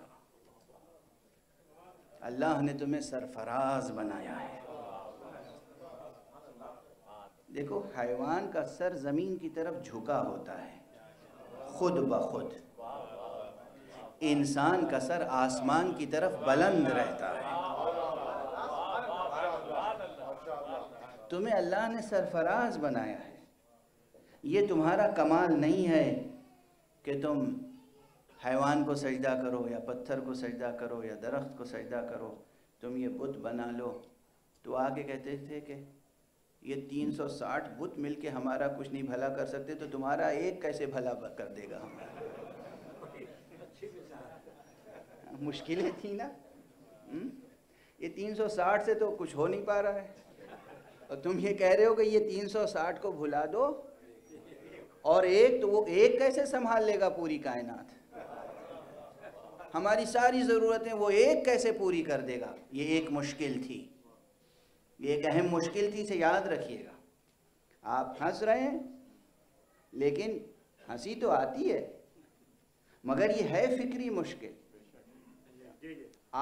اللہ نے تمہیں سرفراز بنایا ہے۔ دیکھو، حیوان کا سر زمین کی طرف جھکا ہوتا ہے خود بخود، انسان کا سر آسمان کی طرف بلند رہتا ہے۔ تمہیں اللہ نے سرفراز بنایا ہے، یہ تمہارا کمال نہیں ہے کہ تم حیوان کو سجدہ کرو یا پتھر کو سجدہ کرو یا درخت کو سجدہ کرو، تم یہ بت بنا لو۔ تو آگے کہتے تھے کہ یہ 360 بت مل کے ہمارا کچھ نہیں بھلا کر سکتے، تو تمہارا ایک کیسے بھلا کر دے گا ہمارا؟ مشکلیں تھیں نا، یہ 360 سے تو کچھ ہو نہیں پا رہا ہے، اور تم یہ کہہ رہے ہو کہ یہ 360 کو بھلا دو، اور ایک تو وہ ایک کیسے سنبھال لے گا پوری کائنات؟ ہماری ساری ضرورتیں وہ ایک کیسے پوری کر دے گا؟ یہ ایک مشکل تھی، یہ ایک اہم مشکل تھی، سے یاد رکھیے گا۔ آپ ہنس رہے ہیں لیکن ہنسی تو آتی ہے، مگر یہ ہے فکری مشکل۔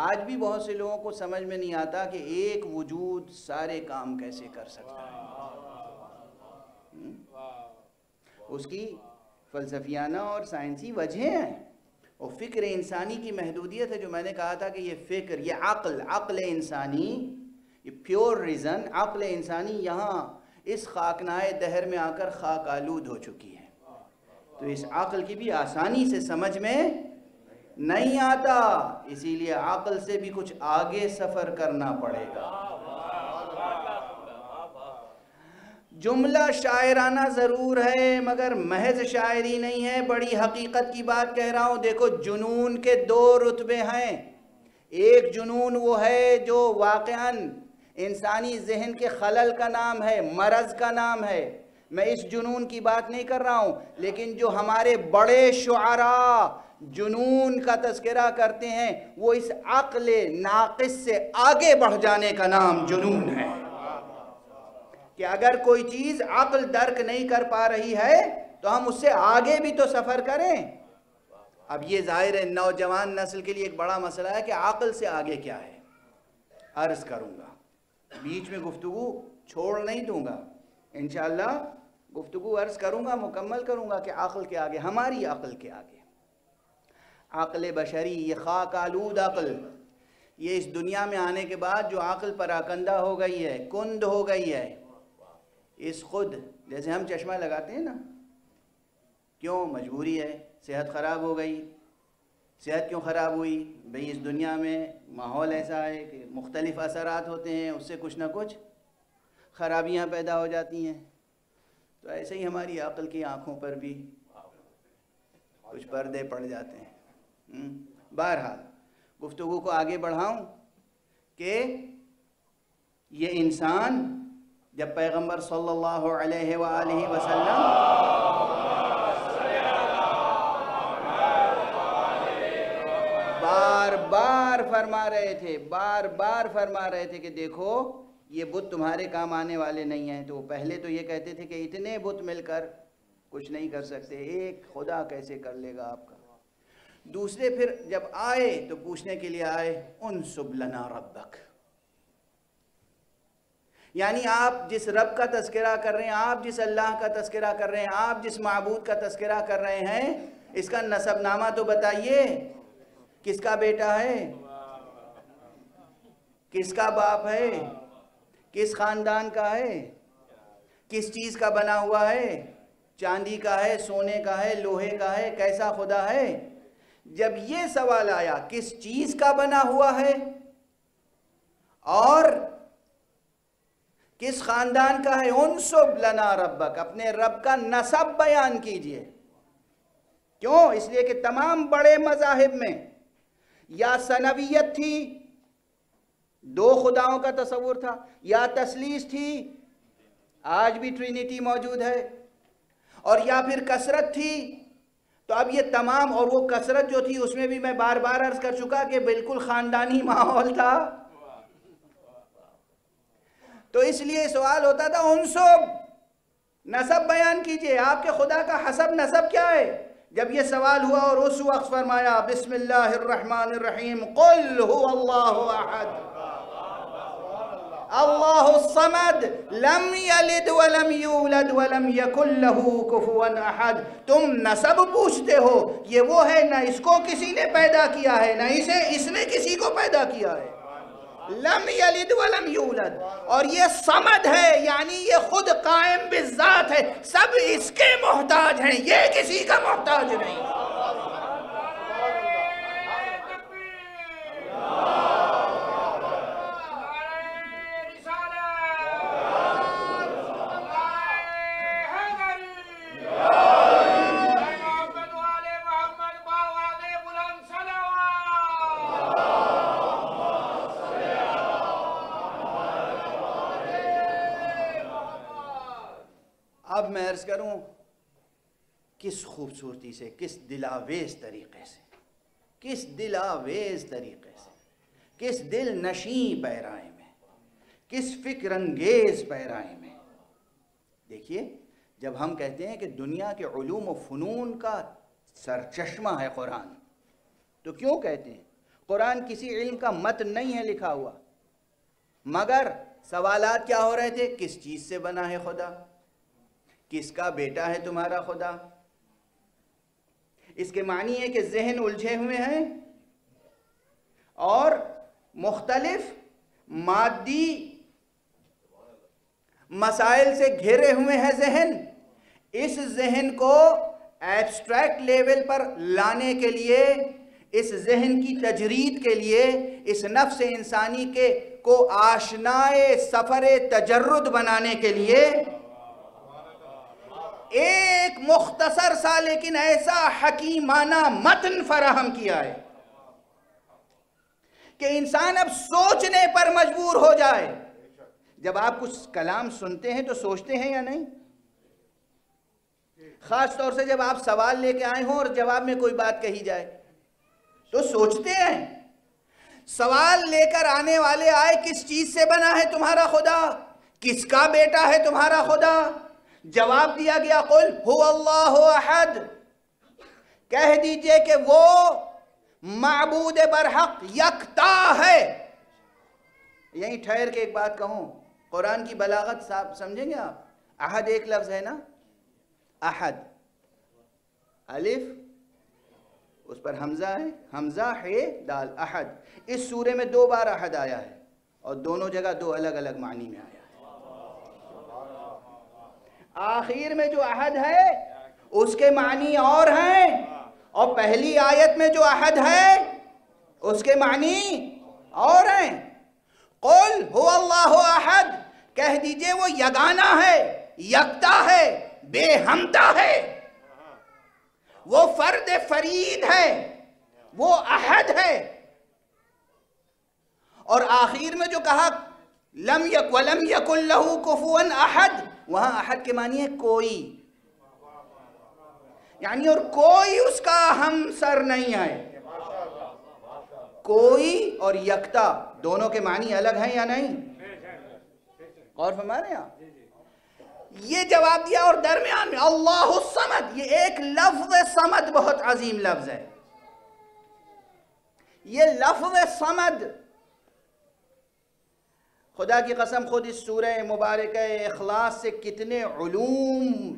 آج بھی بہت سے لوگوں کو سمجھ میں نہیں آتا کہ ایک وجود سارے کام کیسے کر سکتا ہے۔ اس کی فلسفیانہ اور سائنسی وجہیں ہیں، اور فکر انسانی کی محدودیت ہے، جو میں نے کہا تھا کہ یہ فکر، یہ عقل انسانی، یہ پیور ریزن، عقل انسانی یہاں اس خاکنائے دہر میں آ کر خاک آلود ہو چکی ہے، تو اس عقل کی بھی آسانی سے سمجھ میں نہیں آتا، اسی لیے عقل سے بھی کچھ آگے سفر کرنا پڑے گا۔ جملہ شاعرانہ ضرور ہے مگر محض شاعری نہیں ہے، بڑی حقیقت کی بات کہہ رہا ہوں۔ دیکھو، جنون کے دو رتبے ہیں، ایک جنون وہ ہے جو واقعاً انسانی ذہن کے خلل کا نام ہے، مرض کا نام ہے، میں اس جنون کی بات نہیں کر رہا ہوں، لیکن جو ہمارے بڑے شعراء جنون کا تذکرہ کرتے ہیں، وہ اس عقل ناقص سے آگے بڑھ جانے کا نام جنون ہے، کہ اگر کوئی چیز عقل درک نہیں کر پا رہی ہے تو ہم اس سے آگے بھی تو سفر کریں۔ اب یہ ظاہر ہے نوجوان نسل کے لیے ایک بڑا مسئلہ ہے کہ عقل سے آگے کیا ہے۔ عرض کروں گا، بیچ میں گفتگو چھوڑ نہیں دوں گا، انشاءاللہ گفتگو عرض کروں گا، مکمل کروں گا کہ عقل کے آگے، ہماری عقل کے آگے، عقل بشری، یہ خاک آلود عقل، یہ اس دنیا میں آنے کے بعد جو عقل پراکندہ ہو گئی ہے، کند ہو گئی ہے، اس خود جیسے ہم چشمہ لگاتے ہیں نا، کیوں؟ مجبوری ہے، صحت خراب ہو گئی۔ صحت کیوں خراب ہوئی؟ بھئی اس دنیا میں ماحول ایسا ہے کہ مختلف اثرات ہوتے ہیں، اس سے کچھ نہ کچھ خرابیاں پیدا ہو جاتی ہیں، تو ایسے ہی ہماری عقل کی آنکھوں پر بھی کچھ پردے پڑ جاتے ہیں۔ بہرحال گفتگو کو آگے بڑھاؤں کہ یہ انسان جب پیغمبر صلی اللہ علیہ وآلہ وسلم بار بار فرما رہے تھے کہ دیکھو یہ بت تمہارے کام آنے والے نہیں ہیں، تو وہ پہلے تو یہ کہتے تھے کہ اتنے بت مل کر کچھ نہیں کر سکتے، ایک خدا کیسے کر لے گا آپ کا۔ دوسرے پھر جب آئے تو پوچھنے کے لیے آئے، انسب لنا ربک، یعنی آپ جس رب کا تذکرہ کر رہے ہیں، آپ جس اللہ کا تذکرہ کر رہے ہیں، آپ جس معبود کا تذکرہ کر رہے ہیں، اس کا نسب نامہ تو بتائیے، کس کا بیٹا ہے، کس کا باپ ہے، کس خاندان کا ہے، کس چیز کا بنا ہوا ہے، چاندی کا ہے، سونے کا ہے، لوہے کا ہے، کیسا خدا ہے۔ جب یہ سوال آیا کس چیز کا بنا ہوا ہے اور کس خاندان کا ہے، انسب لنا ربک، اپنے رب کا نسب بیان کیجئے۔ کیوں؟ اس لیے کہ تمام بڑے مذاہب میں یا ثنویت تھی، دو خداؤں کا تصور تھا، یا تثلیث تھی، آج بھی ٹرینیٹی موجود ہے، اور یا پھر کثرت تھی۔ تو اب یہ تمام، اور وہ کثرت جو تھی اس میں بھی میں بار بار عرض کر چکا کہ بالکل خاندانی ماحول تھا، تو اس لیے سوال ہوتا تھا انسب، نسب بیان کیجئے، آپ کے خدا کا حسب نسب کیا ہے۔ جب یہ سوال ہوا اور اس وقت فرمایا بسم اللہ الرحمن الرحیم، قل هو اللہ احد اللہ الصمد لم یلد ولم یولد ولم یکن له کفوا احد۔ تم نسب پوچھتے ہو، یہ وہ ہے نہ اس کو کسی نے پیدا کیا ہے نہ اس نے کسی کو پیدا کیا ہے، لم یلد ولم یولد، اور یہ صمد ہے، یعنی یہ خود قائم بالذات ہے، ہے، سب اس کے محتاج ہیں، یہ کسی کا محتاج نہیں۔ اب میں عرض کروں کس خوبصورتی سے، کس دلاویز طریقے سے، کس دلاویز طریقے سے، کس دل نشیں پیرائے میں، کس فکر انگیز پیرائے میں۔ دیکھیے، جب ہم کہتے ہیں کہ دنیا کے علوم و فنون کا سرچشمہ ہے قرآن، تو کیوں کہتے ہیں؟ قرآن کسی علم کا متن نہیں ہے لکھا ہوا، مگر سوالات کیا ہو رہے تھے؟ کس چیز سے بنا ہے خدا؟ کس کا بیٹا ہے تمہارا خدا؟ اس کے معنی ہے کہ ذہن الجھے ہوئے ہیں اور مختلف مادی مسائل سے گھیرے ہوئے ہیں ذہن۔ اس ذہن کو ایبسٹریکٹ لیول پر لانے کے لیے، اس ذہن کی تجرید کے لیے، اس نفس انسانی کو آشنائے سفر تجرد بنانے کے لیے ایک مختصر سا لیکن ایسا حکیمانہ متن فراہم کیا ہے کہ انسان اب سوچنے پر مجبور ہو جائے۔ جب آپ کچھ کلام سنتے ہیں تو سوچتے ہیں یا نہیں؟ خاص طور سے جب آپ سوال لے کے آئے ہوں اور جواب میں کوئی بات کہی جائے تو سوچتے ہیں۔ سوال لے کر آنے والے آئے، کس چیز سے بنا ہے تمہارا خدا؟ کس کا بیٹا ہے تمہارا خدا؟ جواب دیا گیا، قل هو اللہ احد، کہہ دیجئے کہ وہ معبود برحق یکتا ہے۔ یہیں ٹھہر کے ایک بات کہوں، قرآن کی بلاغت صاحب سمجھیں گے آپ؟ احد ایک لفظ ہے نا، احد، الف اس پر حمزہ ہے، حمزہ ہے دال، احد۔ اس سورے میں 2 بار احد آیا ہے اور دونوں جگہ 2 الگ الگ معنی میں آیا ہے۔ آخر میں جو احد ہے اس کے معنی اور ہیں، اور پہلی آیت میں جو احد ہے اس کے معنی اور ہیں۔ قل هو اللہ احد، کہہ دیجئے وہ یگانہ ہے، یکتا ہے، بے ہمتا ہے، وہ فرد فرید ہے، وہ احد ہے۔ اور آخر میں جو کہا لم یک ولم یکن لہ کفوا احد، وہاں احد کے معنی ہے کوئی، یعنی اور کوئی اس کا ہمسر نہیں ہے۔ کوئی اور یکتا دونوں کے معنی الگ ہیں یا نہیں؟ غور فرما رہے ہیں آپ؟ یہ جواب دیا، اور درمیان میں اللہ الصمد، یہ ایک لفظ صمد بہت عظیم لفظ ہے۔ یہ لفظ صمد، خدا کی قسم خود اس سورہ مبارکہ اخلاص سے کتنے علوم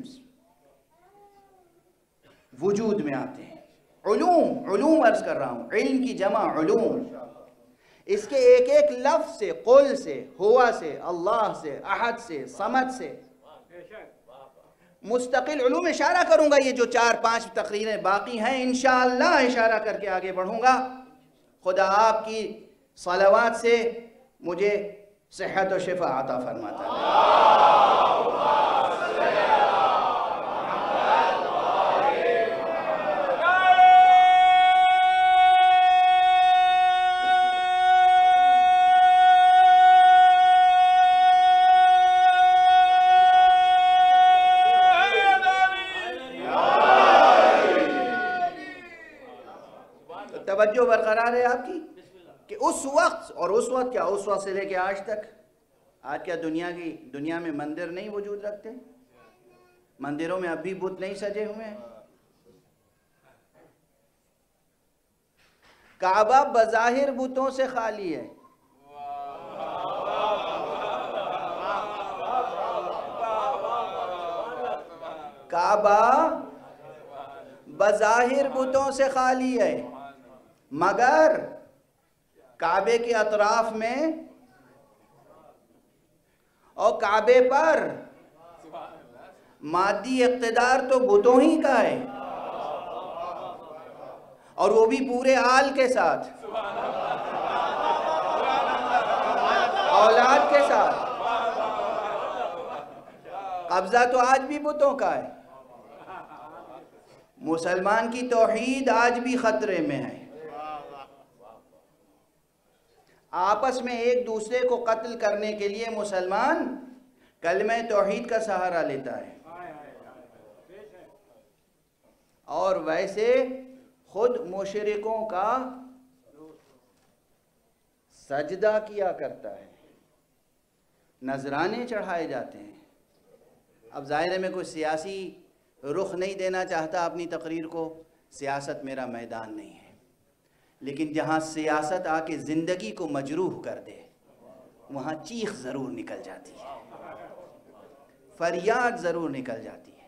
وجود میں آتے ہیں۔ علوم عرض کر رہا ہوں، علم کی جمع علوم۔ اس کے ایک ایک لفظ سے، قل سے، ہوا سے، اللہ سے، احد سے، صمد سے مستقل علوم اشارہ کروں گا۔ یہ جو 4-5 تقریریں باقی ہیں انشاءاللہ اشارہ کر کے آگے بڑھوں گا۔ خدا آپ کی صلوات سے مجھے صحت و شفا عطا فرماتا ہے۔ توجہ برقرار ہے آپ کی کہ اس وقت، اور اس وقت کیا، اس وقت سے لے کے آج تک، آج کیا دنیا میں مندر نہیں وجود رکھتے؟ مندروں میں اب بھی بت نہیں سجے ہوئے ہیں؟ کعبہ بظاہر بتوں سے خالی ہے، کعبہ بظاہر بتوں سے خالی ہے، مگر کعبے کے اطراف میں اور کعبے پر مادی اقتدار تو بتوں ہی کا ہے، اور وہ بھی پورے آل کے ساتھ، اولاد کے ساتھ۔ قبضہ تو آج بھی بتوں کا ہے۔ مسلمان کی توحید آج بھی خطرے میں ہے۔ آپس میں ایک دوسرے کو قتل کرنے کے لیے مسلمان کلمہ توحید کا سہارا لیتا ہے، اور ویسے خود مشرکوں کا سجدہ کیا کرتا ہے، نذرانے چڑھائے جاتے ہیں۔ اب ظاہر ہے میں کوئی سیاسی رخ نہیں دینا چاہتا اپنی تقریر کو، سیاست میرا میدان نہیں ہے، لیکن جہاں سیاست آ کے زندگی کو مجروح کر دے وہاں چیخ ضرور نکل جاتی ہے، فریاد ضرور نکل جاتی ہے۔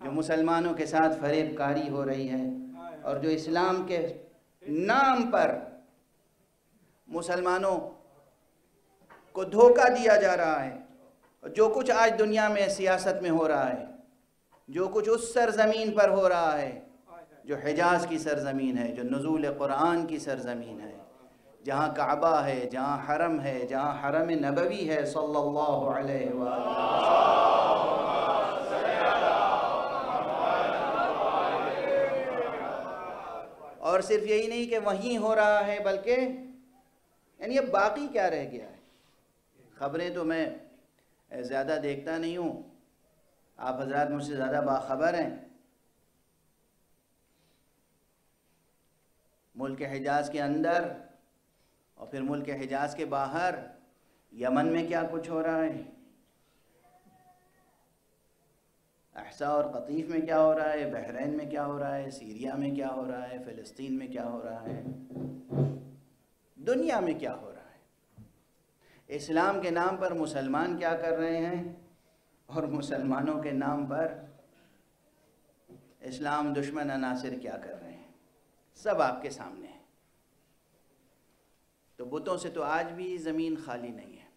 جو مسلمانوں کے ساتھ فریب کاری ہو رہی ہے، اور جو اسلام کے نام پر مسلمانوں کو دھوکہ دیا جا رہا ہے، جو کچھ آج دنیا میں سیاست میں ہو رہا ہے، جو کچھ اس سرزمین پر ہو رہا ہے جو حجاز کی سرزمین ہے، جو نزول قرآن کی سرزمین ہے، جہاں کعبہ ہے، جہاں حرم ہے، جہاں حرم نبوی ہے صلی اللہ علیہ وآلہ، اور صرف یہی نہیں کہ وہیں ہو رہا ہے، بلکہ یعنی اب باقی کیا رہ گیا ہے۔ خبریں تو میں زیادہ دیکھتا نہیں ہوں، آپ حضرات مجھ سے زیادہ باخبر ہیں۔ ملک حجاز کے اندر اور پھر ملک حجاز کے باہر یمن میں کیا کچھ ہو رہا ہے، احسا اور قطیف میں کیا ہو رہا ہے، بحرین میں کیا ہو رہا ہے، سیریا میں کیا ہو رہا ہے، فلسطین میں کیا ہو رہا ہے، دنیا میں کیا ہو رہا ہے، اسلام کے نام پر مسلمان کیا کر رہے ہیں، اور مسلمانوں کے نام پر اسلام دشمن عناصر کیا کر رہے ہیں، سب آپ کے سامنے ہے۔ تو بتوں سے تو آج بھی زمین خالی نہیں ہے،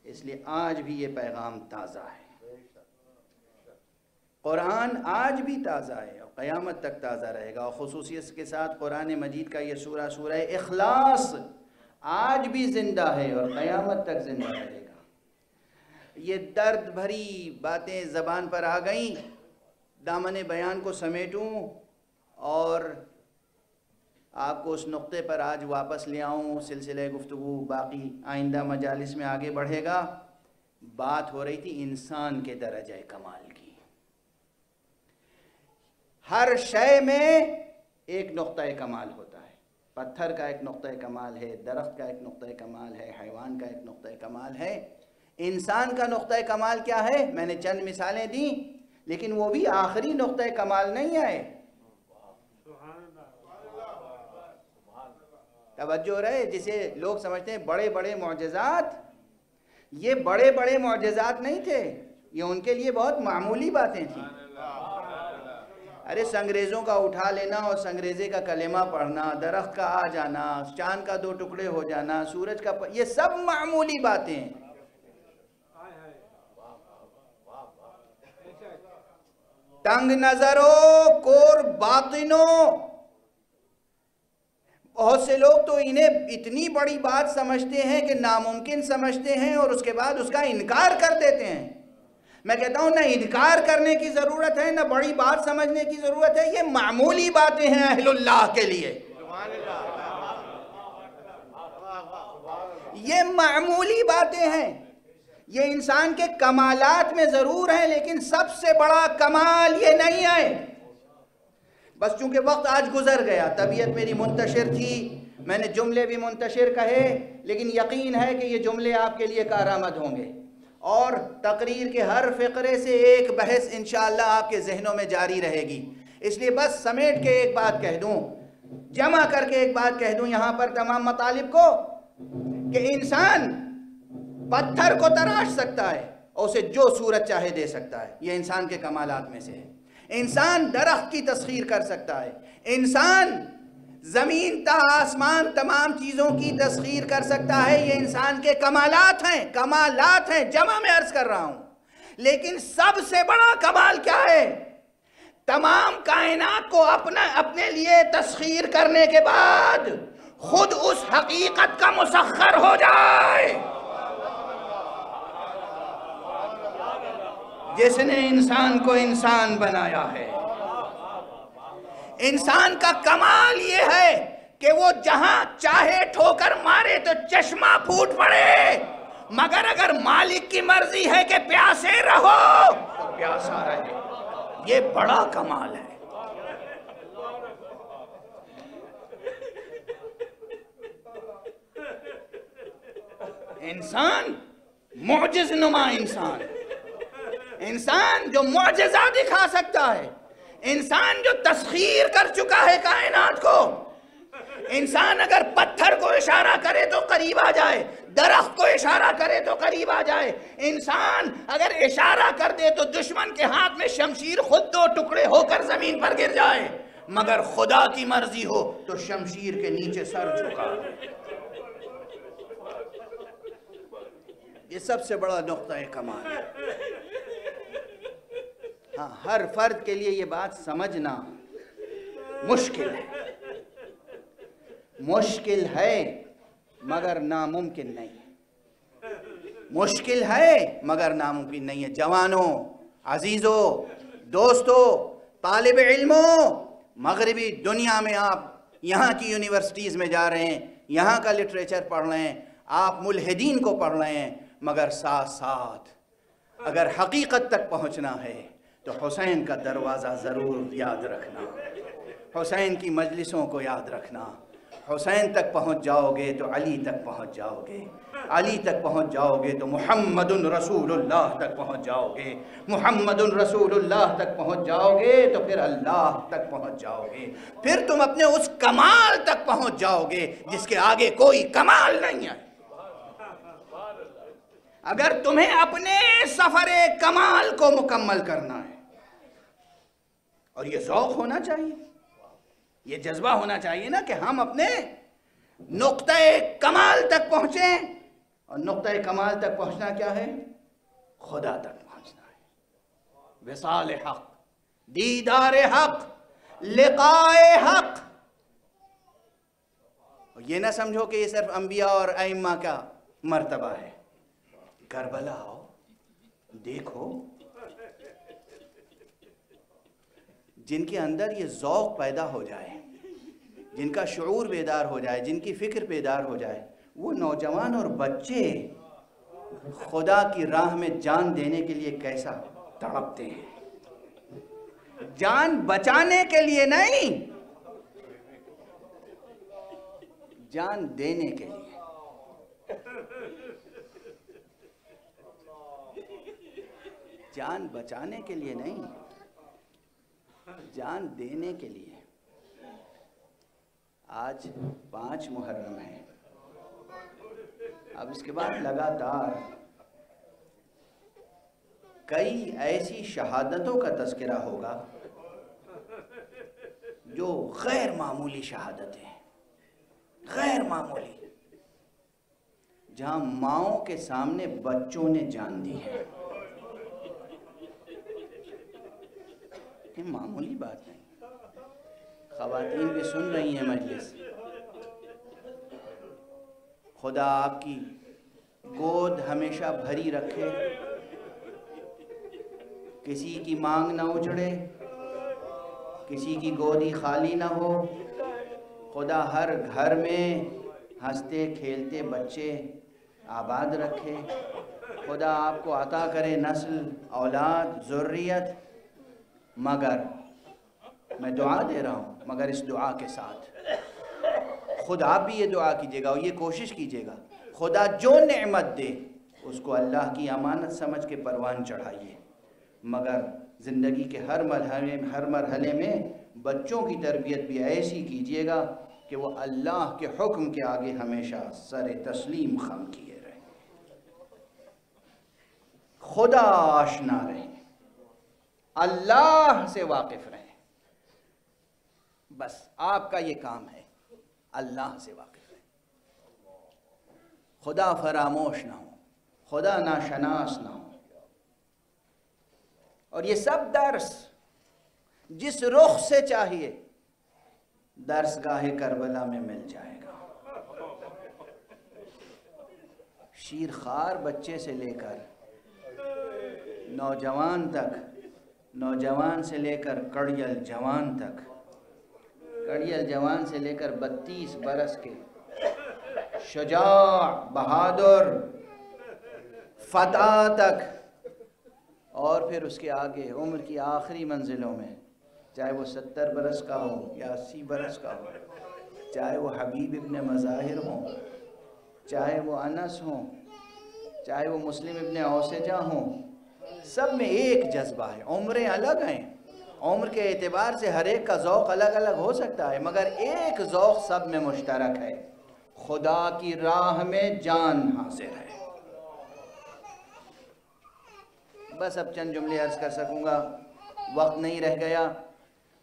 اس لیے آج بھی یہ پیغام تازہ ہے، قرآن آج بھی تازہ ہے اور قیامت تک تازہ رہے گا۔ اور خصوصیت کے ساتھ قرآن مجید کا یہ سورہ، سورہ اخلاص، آج بھی زندہ ہے اور قیامت تک زندہ رہے گا۔ یہ درد بھری باتیں زبان پر آ گئیں، دامن بیان کو سمیٹوں اور آپ کو اس نقطے پر آج واپس لے آؤں۔ سلسلہ گفتگو باقی آئندہ مجالس میں آگے بڑھے گا۔ بات ہو رہی تھی انسان کے درجہ کمال کی۔ ہر شے میں ایک نقطہ کمال ہوتا ہے، پتھر کا ایک نقطہ کمال ہے، درخت کا ایک نقطہ کمال ہے، حیوان کا ایک نقطہ کمال ہے۔ انسان کا نقطہ کمال کیا ہے؟ میں نے چند مثالیں دیں، لیکن وہ بھی آخری نقطہ کمال نہیں ہے۔ توجہ رہے، جسے لوگ سمجھتے ہیں بڑے بڑے معجزات، یہ بڑے بڑے معجزات نہیں تھے، یہ ان کے لیے بہت معمولی باتیں تھیں۔ ارے سنگریزوں کا اٹھا لینا اور سنگریزے کا کلمہ پڑھنا، درخت کا آ جانا، چاند کا دو ٹکڑے ہو جانا، سورج کا یہ سب معمولی باتیں ہیں۔ تنگ نظروں، کور باطنوں، بہت سے لوگ تو انہیں اتنی بڑی بات سمجھتے ہیں کہ ناممکن سمجھتے ہیں اور اس کے بعد اس کا انکار کر دیتے ہیں۔ میں کہتا ہوں نہ انکار کرنے کی ضرورت ہے، نہ بڑی بات سمجھنے کی ضرورت ہے، یہ معمولی باتیں ہیں اہل اللہ کے لیے، یہ معمولی باتیں ہیں۔ یہ انسان کے کمالات میں ضرور ہیں، لیکن سب سے بڑا کمال یہ نہیں ہے۔ بس چونکہ وقت آج گزر گیا، طبیعت میری منتشر تھی، میں نے جملے بھی منتشر کہے، لیکن یقین ہے کہ یہ جملے آپ کے لیے کارآمد ہوں گے، اور تقریر کے ہر فقرے سے ایک بحث انشاءاللہ آپ کے ذہنوں میں جاری رہے گی۔ اس لیے بس سمیٹ کے ایک بات کہہ دوں، جمع کر کے ایک بات کہہ دوں یہاں پر تمام مطالب کو، کہ انسان پتھر کو تراش سکتا ہے اور اسے جو صورت چاہے دے سکتا ہے، یہ انسان کے کمالات میں سے ہے۔ انسان درخت کی تسخیر کر سکتا ہے، انسان زمین تا آسمان تمام چیزوں کی تسخیر کر سکتا ہے، یہ انسان کے کمالات ہیں، کمالات ہیں، جمع میں عرض کر رہا ہوں۔ لیکن سب سے بڑا کمال کیا ہے؟ تمام کائنات کو اپنے لیے تسخیر کرنے کے بعد خود اس حقیقت کا مسخر ہو جائے جس نے انسان کو انسان بنایا ہے۔ انسان کا کمال یہ ہے کہ وہ جہاں چاہے ٹھوکر مارے تو چشمہ پھوٹ پڑے، مگر اگر مالک کی مرضی ہے کہ پیاسے رہو تو پیاسا رہے۔ یہ بڑا کمال ہے۔ انسان معجز نما انسان جو معجزہ دکھا سکتا ہے، انسان جو تسخیر کر چکا ہے کائنات کو۔ انسان اگر پتھر کو اشارہ کرے تو قریب آ جائے، درخت کو اشارہ کرے تو قریب آ جائے۔ انسان اگر اشارہ کر دے تو دشمن کے ہاتھ میں شمشیر خود 2 ٹکڑے ہو کر زمین پر گر جائے، مگر خدا کی مرضی ہو تو شمشیر کے نیچے سر جھکا۔ یہ سب سے بڑا نقطہ کمال ہے۔ ہاں، ہر فرد کے لیے یہ بات سمجھنا مشکل ہے مگر ناممکن نہیں۔ مشکل ہے مگر ناممکن نہیں ہے۔ جوانوں، عزیزوں، دوستوں، طالب علموں، مغربی دنیا میں آپ یہاں کی یونیورسٹیز میں جا رہے ہیں، یہاں کا لٹریچر پڑھ رہے ہیں، آپ ملحدین کو پڑھ رہے ہیں، مگر ساتھ ساتھ اگر حقیقت تک پہنچنا ہے تو حسین کا دروازہ ضرور یاد رکھنا، حسین کی مجلسوں کو یاد رکھنا۔ حسین تک پہنچ جاؤ گے تو علی تک پہنچ جاؤ گے، علی تک پہنچ جاؤ گے تو محمد رسول اللہ تک پہنچ جاؤ گے، محمد رسول اللہ تک پہنچ جاؤ گے تو پھر اللہ تک پہنچ جاؤ گے، پھر تم اپنے اس کمال تک پہنچ جاؤ گے جس کے آگے کوئی کمال نہیں ہے۔ اگر تمہیں اپنے سفر کمال کو مکمل کرنا ہے، اور یہ ذوق ہونا چاہیے، یہ جذبہ ہونا چاہیے نا کہ ہم اپنے نقطہ کمال تک پہنچیں، اور نقطہ کمال تک پہنچنا کیا ہے؟ خدا تک پہنچنا ہے۔ وصال حق، دیدار حق، لقاء حق۔ اور یہ نہ سمجھو کہ یہ صرف انبیاء اور ائمہ کا مرتبہ ہے۔ کربلا آؤ، دیکھو جن کے اندر یہ ذوق پیدا ہو جائے، جن کا شعور بیدار ہو جائے، جن کی فکر بیدار ہو جائے، وہ نوجوان اور بچے خدا کی راہ میں جان دینے کے لیے کیسا تڑپتے ہیں۔ جان بچانے کے لیے نہیں، جان دینے کے لیے۔ جان بچانے کے لیے نہیں، جان دینے کے لیے۔ آج 5 محرم ہے، اب اس کے بعد لگاتار کئی ایسی شہادتوں کا تذکرہ ہوگا جو غیر معمولی شہادتیں ہیں، غیر معمولی، جہاں ماؤں کے سامنے بچوں نے جان دی ہے۔ یہ معمولی بات نہیں۔ خواتین بھی سن رہی ہیں مجلس، خدا آپ کی گود ہمیشہ بھری رکھے، کسی کی مانگ نہ اجڑے، کسی کی گودی خالی نہ ہو، خدا ہر گھر میں ہنستے کھیلتے بچے آباد رکھے، خدا آپ کو عطا کرے نسل، اولاد، ذریت۔ مگر میں دعا دے رہا ہوں، مگر اس دعا کے ساتھ خود آپ بھی یہ دعا کیجیے گا اور یہ کوشش کیجیے گا، خدا جو نعمت دے اس کو اللہ کی امانت سمجھ کے پروان چڑھائیے، مگر زندگی کے ہر مرحلے میں بچوں کی تربیت بھی ایسی کیجیے گا کہ وہ اللہ کے حکم کے آگے ہمیشہ سر تسلیم خم کیے رہیں، خدا آشنا رہیں، اللہ سے واقف رہیں۔ بس آپ کا یہ کام ہے، اللہ سے واقف رہیں، خدا فراموش نہ ہو، خدا ناشناس نہ ہو۔ اور یہ سب درس جس رخ سے چاہیے درس گاہ کربلا میں مل جائے گا۔ شیرخوار بچے سے لے کر نوجوان تک، نوجوان سے لے کر کڑیل جوان تک، کڑیل جوان سے لے کر 32 برس کے شجاع بہادر فتح تک، اور پھر اس کے آگے عمر کی آخری منزلوں میں، چاہے وہ 70 برس کا ہو یا 80 برس کا ہو، چاہے وہ حبیب ابن مظاہر ہوں، چاہے وہ انس ہوں، چاہے وہ مسلم ابن اوسجہ ہوں، سب میں ایک جذبہ ہے۔ عمریں الگ ہیں، عمر کے اعتبار سے ہر ایک کا ذوق الگ الگ ہو سکتا ہے، مگر ایک ذوق سب میں مشترک ہے، خدا کی راہ میں جان حاضر ہے۔ بس اب چند جملے عرض کر سکوں گا، وقت نہیں رہ گیا،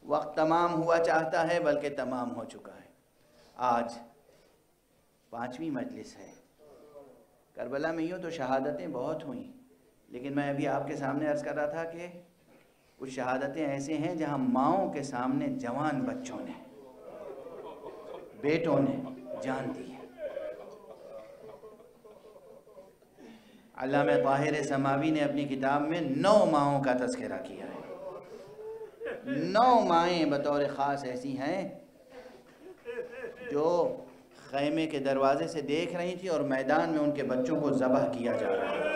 وقت تمام ہوا چاہتا ہے بلکہ تمام ہو چکا ہے۔ آج 5ویں مجلس ہے۔ کربلا میں یوں تو شہادتیں بہت ہوئیں، لیکن میں ابھی آپ کے سامنے عرض کر رہا تھا کہ کچھ شہادتیں ایسے ہیں جہاں ماؤں کے سامنے جوان بچوں نے، بیٹوں نے جان دی ہے۔ علامہ طاہر سماوی نے اپنی کتاب میں 9 ماؤں کا تذکرہ کیا ہے۔ 9 مائیں بطور خاص ایسی ہیں جو خیمے کے دروازے سے دیکھ رہی تھی اور میدان میں ان کے بچوں کو ذبح کیا جا رہا ہے۔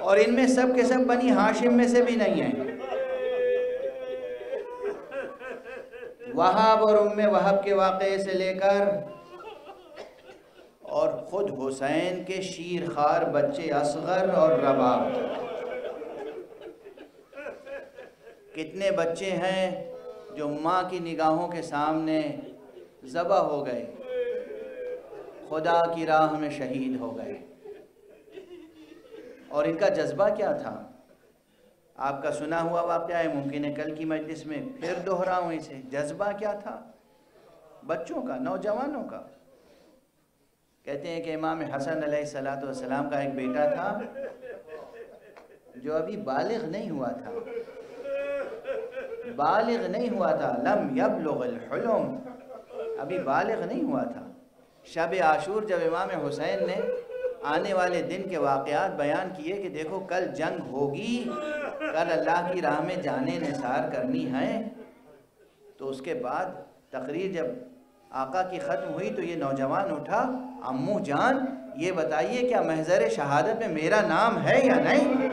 اور ان میں سب کے سب بنی ہاشم میں سے بھی نہیں ہیں۔ وہاب اور ام وہب کے واقعے سے لے کر اور خود حسین کے شیرخوار بچے اصغر اور رباب، کتنے بچے ہیں جو ماں کی نگاہوں کے سامنے ذبح ہو گئے، خدا کی راہ میں شہید ہو گئے۔ اور ان کا جذبہ کیا تھا؟ آپ کا سنا ہوا واقعہ ہے، ممکن ہے کل کی مجلس میں پھر دہراؤں اسے۔ جذبہ کیا تھا؟ بچوں کا، نوجوانوں کا۔ کہتے ہیں کہ امام حسن علیہ السلام کا ایک بیٹا تھا جو ابھی بالغ نہیں ہوا تھا، بالغ نہیں ہوا تھا، لم یبلغ الحلم، ابھی بالغ نہیں ہوا تھا۔ شب عاشور جب امام حسین نے آنے والے دن کے واقعات بیان کیے کہ دیکھو کل جنگ ہوگی، کل اللہ کی راہ میں جانیں نثار کرنی ہیں، تو اس کے بعد تقریر جب آقا کی ختم ہوئی تو یہ نوجوان اٹھا، امو جان یہ بتائیے کیا محضر شہادت میں میرا نام ہے یا نہیں؟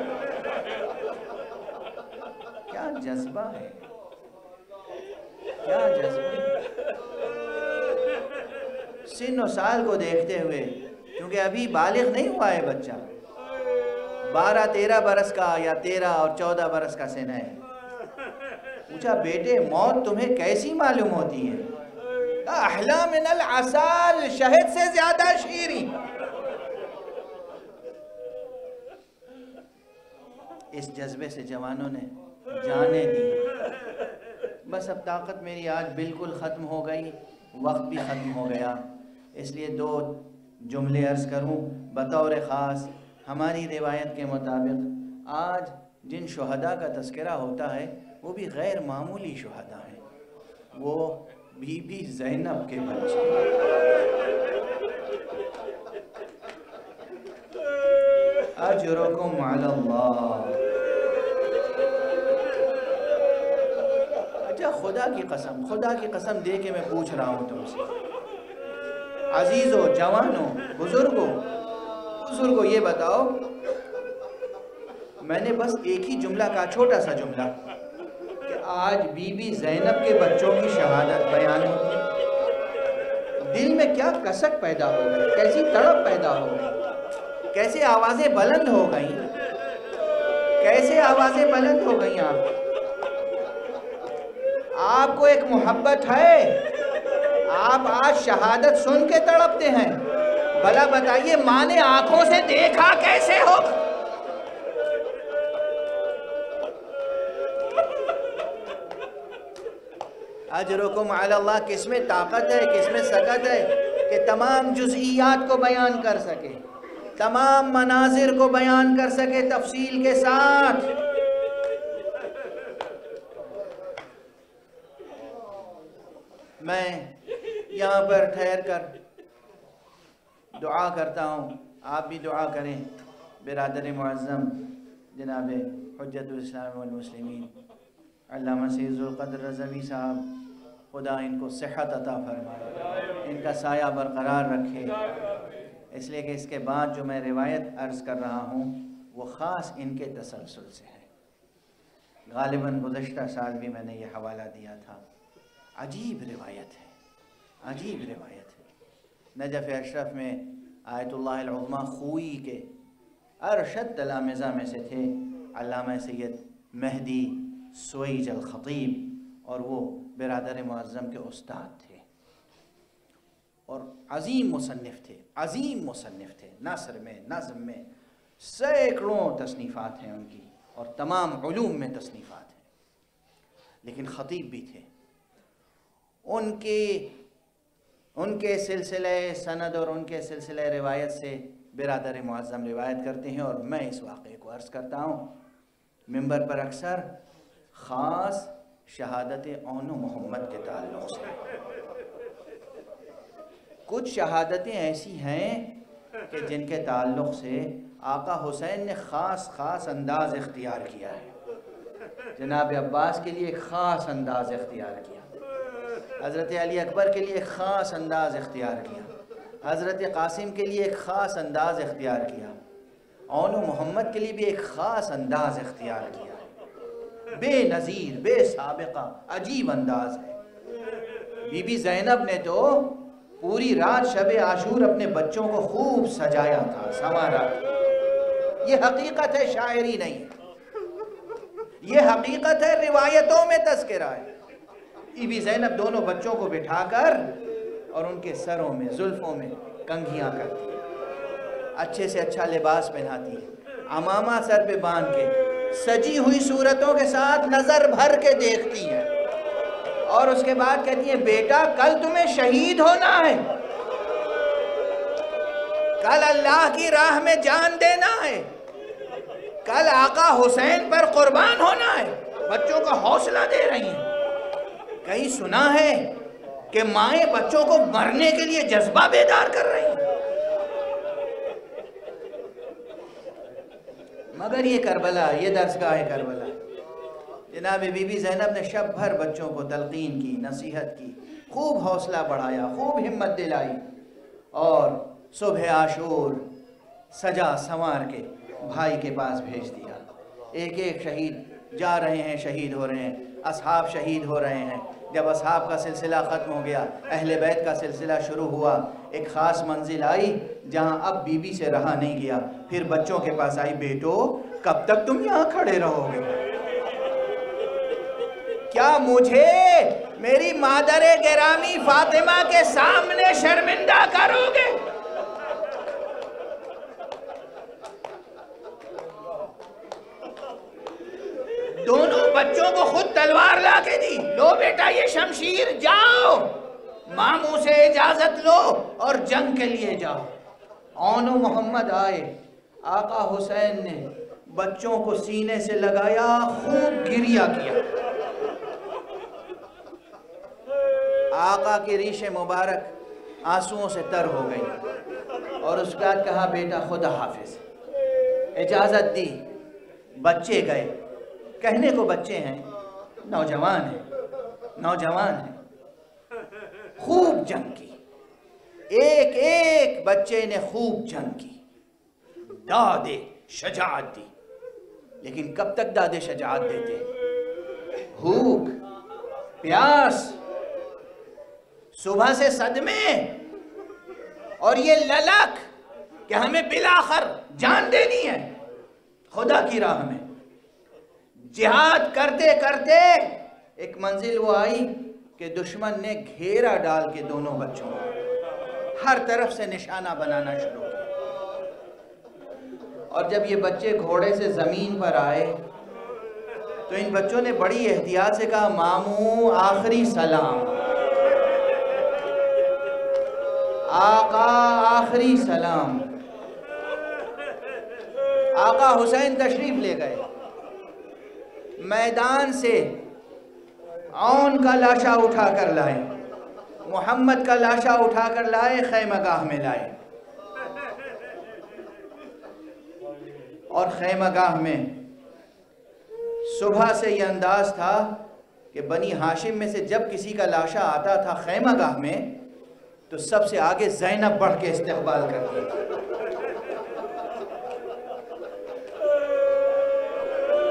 کیا جذبہ ہے، کیا جذبہ ہے۔ سن و سال کو دیکھتے ہوئے، کیونکہ ابھی بالغ نہیں ہوا ہے بچہ، 12-13 برس کا یا 13 اور 14 برس کا سن ہے۔ پوچھا بیٹے موت تمہیں کیسی معلوم ہوتی ہے؟ احلی من العسل، شہد سے زیادہ شیریں۔ اس جذبے سے جوانوں نے جانیں دی۔ بس اب طاقت میری آج بالکل ختم ہو گئی، وقت بھی ختم ہو گیا، اس لیے 2 جملے عرض کروں بطور خاص۔ ہماری روایت کے مطابق آج جن شہداء کا تذکرہ ہوتا ہے وہ بھی غیر معمولی شہداء ہیں، وہ بی بی زینب کے بچے۔ اجرکم علی اللہ۔ اچھا خدا کی قسم دے کے میں پوچھ رہا ہوں تم سے، عزیزو، جوانوں، بزرگوں، یہ بتاؤ، میں نے بس ایک ہی جملہ کہا، چھوٹا سا جملہ، کہ آج بی بی زینب کے بچوں کی شہادت بیان ہوئی، دل میں کیا کسک پیدا ہو گئی، کیسی تڑپ پیدا ہو گئی، کیسے آوازیں بلند ہو گئیں، کیسے آوازیں بلند ہو گئیں۔ آپ کو ایک محبت ہے، آپ آج شہادت سن کے تڑپتے ہیں، بھلا بتائیے ماں نے آنکھوں سے دیکھا کیسے ہو؟ اجرکم علی اللہ کس میں طاقت ہے، کس میں سکت ہے کہ تمام جزئیات کو بیان کر سکے، تمام مناظر کو بیان کر سکے تفصیل کے ساتھ۔ میں یہاں پر ٹھہر کر دعا کرتا ہوں، آپ بھی دعا کریں۔ برادر معظم جناب حجت الاسلام والمسلمین علامہ سید ذوالقدر رضوی صاحب، خدا ان کو صحت عطا فرمائے، ان کا سایہ برقرار رکھے، اس لیے کہ اس کے بعد جو میں روایت عرض کر رہا ہوں وہ خاص ان کے تسلسل سے ہے۔ غالباً گزشتہ سال بھی میں نے یہ حوالہ دیا تھا۔ عجیب روایت ہے، عجیب روایت ہے۔ نجف اشرف میں آیت اللہ العظمیٰ خوئی کے ارشد تلامذہ میں سے تھے علامہ سید مہدی سویج الخطیب، اور وہ برادر معظم کے استاد تھے اور عظیم مصنف تھے، عظیم مصنف تھے۔ نثر میں، نظم میں سینکڑوں تصنیفات ہیں ان کی، اور تمام علوم میں تصنیفات ہیں، لیکن خطیب بھی تھے۔ ان کے سلسلہ سند اور ان کے سلسلہ روایت سے برادر معظم روایت کرتے ہیں، اور میں اس واقعے کو عرض کرتا ہوں۔ منبر پر اکثر خاص شہادت اون و محمد کے تعلق سے کچھ شہادتیں ایسی ہیں کہ جن کے تعلق سے آقا حسین نے خاص انداز اختیار کیا ہے۔ جناب عباس کے لیے ایک خاص انداز اختیار کیا، حضرت علی اکبر کے لیے ایک خاص انداز اختیار کیا، حضرت قاسم کے لیے ایک خاص انداز اختیار کیا، اون و محمد کے لیے بھی ایک خاص انداز اختیار کیا، بے نظیر، بے سابقہ، عجیب انداز ہے۔ بی بی زینب نے تو پوری رات شب عاشور اپنے بچوں کو خوب سجایا تھا، سنوارا تھا۔ یہ حقیقت ہے، شاعری نہیں، یہ حقیقت ہے، روایتوں میں تذکرہ ہے۔ بی بی زینب دونوں بچوں کو بٹھا کر اور ان کے سروں میں، زلفوں میں کنگھیاں کرتی ہے، اچھے سے اچھا لباس پہناتی ہے، عمامہ سر پہ باندھ کے سجی ہوئی صورتوں کے ساتھ نظر بھر کے دیکھتی ہے، اور اس کے بعد کہتی ہے بیٹا کل تمہیں شہید ہونا ہے، کل اللہ کی راہ میں جان دینا ہے، کل آقا حسین پر قربان ہونا ہے۔ بچوں کا حوصلہ دے رہی ہیں۔ کہیں سنا ہے کہ مائیں بچوں کو مرنے کے لیے جذبہ بیدار کر رہی ہیں؟ مگر یہ کربلا، یہ درسگاہ کربلا۔ جناب بی بی زینب نے شب بھر بچوں کو تلقین کی، نصیحت کی، خوب حوصلہ بڑھایا، خوب ہمت دلائی، اور صبح عاشور سجا سنوار کے بھائی کے پاس بھیج دیا۔ ایک ایک شہید جا رہے ہیں، شہید ہو رہے ہیں، اصحاب شہید ہو رہے ہیں۔ جب اصحاب کا سلسلہ ختم ہو گیا، اہل بیت کا سلسلہ شروع ہوا، ایک خاص منزل آئی جہاں اب بی بی سے رہا نہیں گیا، پھر بچوں کے پاس آئی، بیٹو کب تک تم یہاں کھڑے رہو گے؟ کیا مجھے میری مادر گرامی فاطمہ کے سامنے شرمندہ کرو گے؟ دونوں بچوں کو خود تلوار لا کے دی، لو بیٹا یہ شمشیر، جاؤ ماموں سے اجازت لو اور جنگ کے لیے جاؤ۔ اون و محمد آئے، آقا حسین نے بچوں کو سینے سے لگایا، خوب گریہ کیا۔ آقا کی ریش مبارک آنسوؤں سے تر ہو گئی، اور اس کے بعد کہا بیٹا خدا حافظ، اجازت دی۔ بچے گئے، کہنے کو بچے ہیں، نوجوان ہیں، خوب جنگ کی، ایک ایک بچے نے خوب جنگ کی، داد شجاعت دی۔ لیکن کب تک داد شجاعت دیتے؟ بھوک، پیاس، صبح سے صدمے، اور یہ للک کہ ہمیں بالآخر جان دینی ہے خدا کی راہ میں۔ جہاد کرتے کرتے ایک منزل وہ آئی کہ دشمن نے گھیرا ڈال کے دونوں بچوں کو ہر طرف سے نشانہ بنانا شروع کیا، اور جب یہ بچے گھوڑے سے زمین پر آئے تو ان بچوں نے بڑی احتیاط سے کہا ماموں آخری سلام، آقا آخری سلام۔ آقا حسین تشریف لے گئے، میدان سے عون کا لاشا اٹھا کر لائے، محمد کا لاشا اٹھا کر لائے، خیمہ گاہ میں لائے، اور خیمہ گاہ میں صبح سے یہ انداز تھا کہ بنی ہاشم میں سے جب کسی کا لاشا آتا تھا خیمہ گاہ میں تو سب سے آگے زینب بڑھ کے استقبال کرتی تھی۔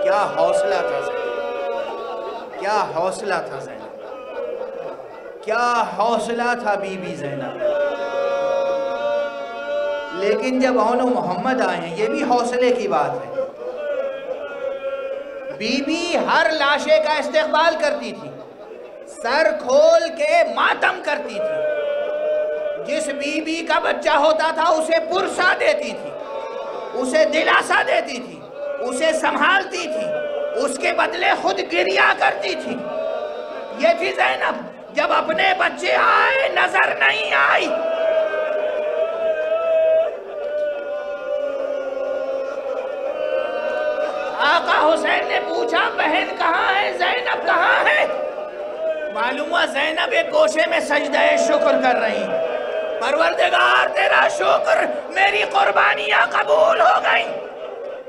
کیا حوصلہ تھا زینب، کیا حوصلہ تھا زینب، کیا حوصلہ تھا بی بی زینب۔ لیکن جب اون و محمد آئے ہیں، یہ بھی حوصلے کی بات ہے، بی بی ہر لاشے کا استقبال کرتی تھی، سر کھول کے ماتم کرتی تھی، جس بی بی کا بچہ ہوتا تھا اسے پرسا دیتی تھی، اسے دلاسا دیتی تھی، اسے سنبھالتی تھی، اس کے بدلے خود گریہ کرتی تھی۔ یہ تھی زینب، جب اپنے بچے آئے نظر نہیں آئی۔ آقا حسین نے پوچھا بہن کہاں ہے، زینب کہاں ہے؟ معلوم ہوا زینب ایک گوشے میں سجدہ شکر کر رہی، پروردگار تیرا شکر، میری قربانیاں قبول ہو گئیں۔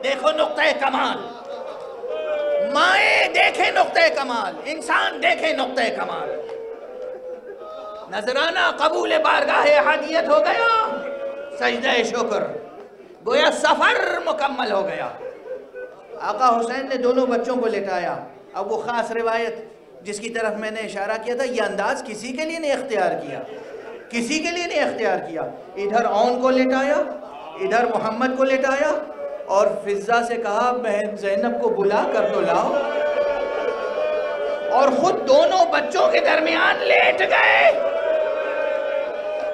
دیکھو نقطہ کمال، مائیں دیکھیں نقطہ کمال، انسان دیکھیں نقطہ کمال۔ نذرانہ قبول بارگاہ احدیت ہو گیا، سجدہ شکر، گویا سفر مکمل ہو گیا۔ آقا حسین نے دونوں بچوں کو لٹایا۔ اب وہ خاص روایت جس کی طرف میں نے اشارہ کیا تھا، یہ انداز کسی کے لیے نہیں اختیار کیا، کسی کے لیے نہیں اختیار کیا۔ ادھر اون کو لٹایا، ادھر محمد کو لٹایا، اور فضہ سے کہا بہن زینب کو بلا کر تو لاؤ، اور خود دونوں بچوں کے درمیان لیٹ گئے،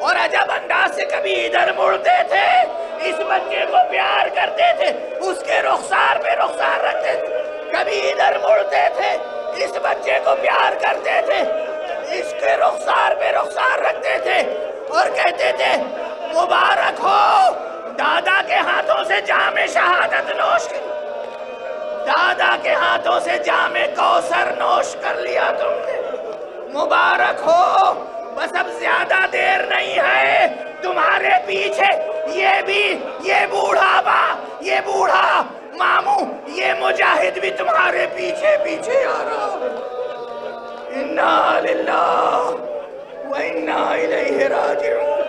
اور عجب انداز سے کبھی ادھر مڑتے تھے، اس بچے کو پیار کرتے تھے، اس کے رخسار پہ رخسار رکھتے تھے، کبھی ادھر مڑتے تھے، اس بچے کو پیار کرتے تھے، اس کے رخسار پہ رخسار رکھتے تھے، اور کہتے تھے مبارک ہو دادا کے ہاتھوں سے جام شہادت نوش کی، دادا کے ہاتھوں سے جام کوثر نوش کر لیا تم نے، مبارک ہو، بس اب زیادہ دیر نہیں ہے، تمہارے پیچھے یہ بوڑھا ماموں، یہ مجاہد بھی تمہارے پیچھے پیچھے آ رہا۔ انا للہ و انا الیہ راجعون۔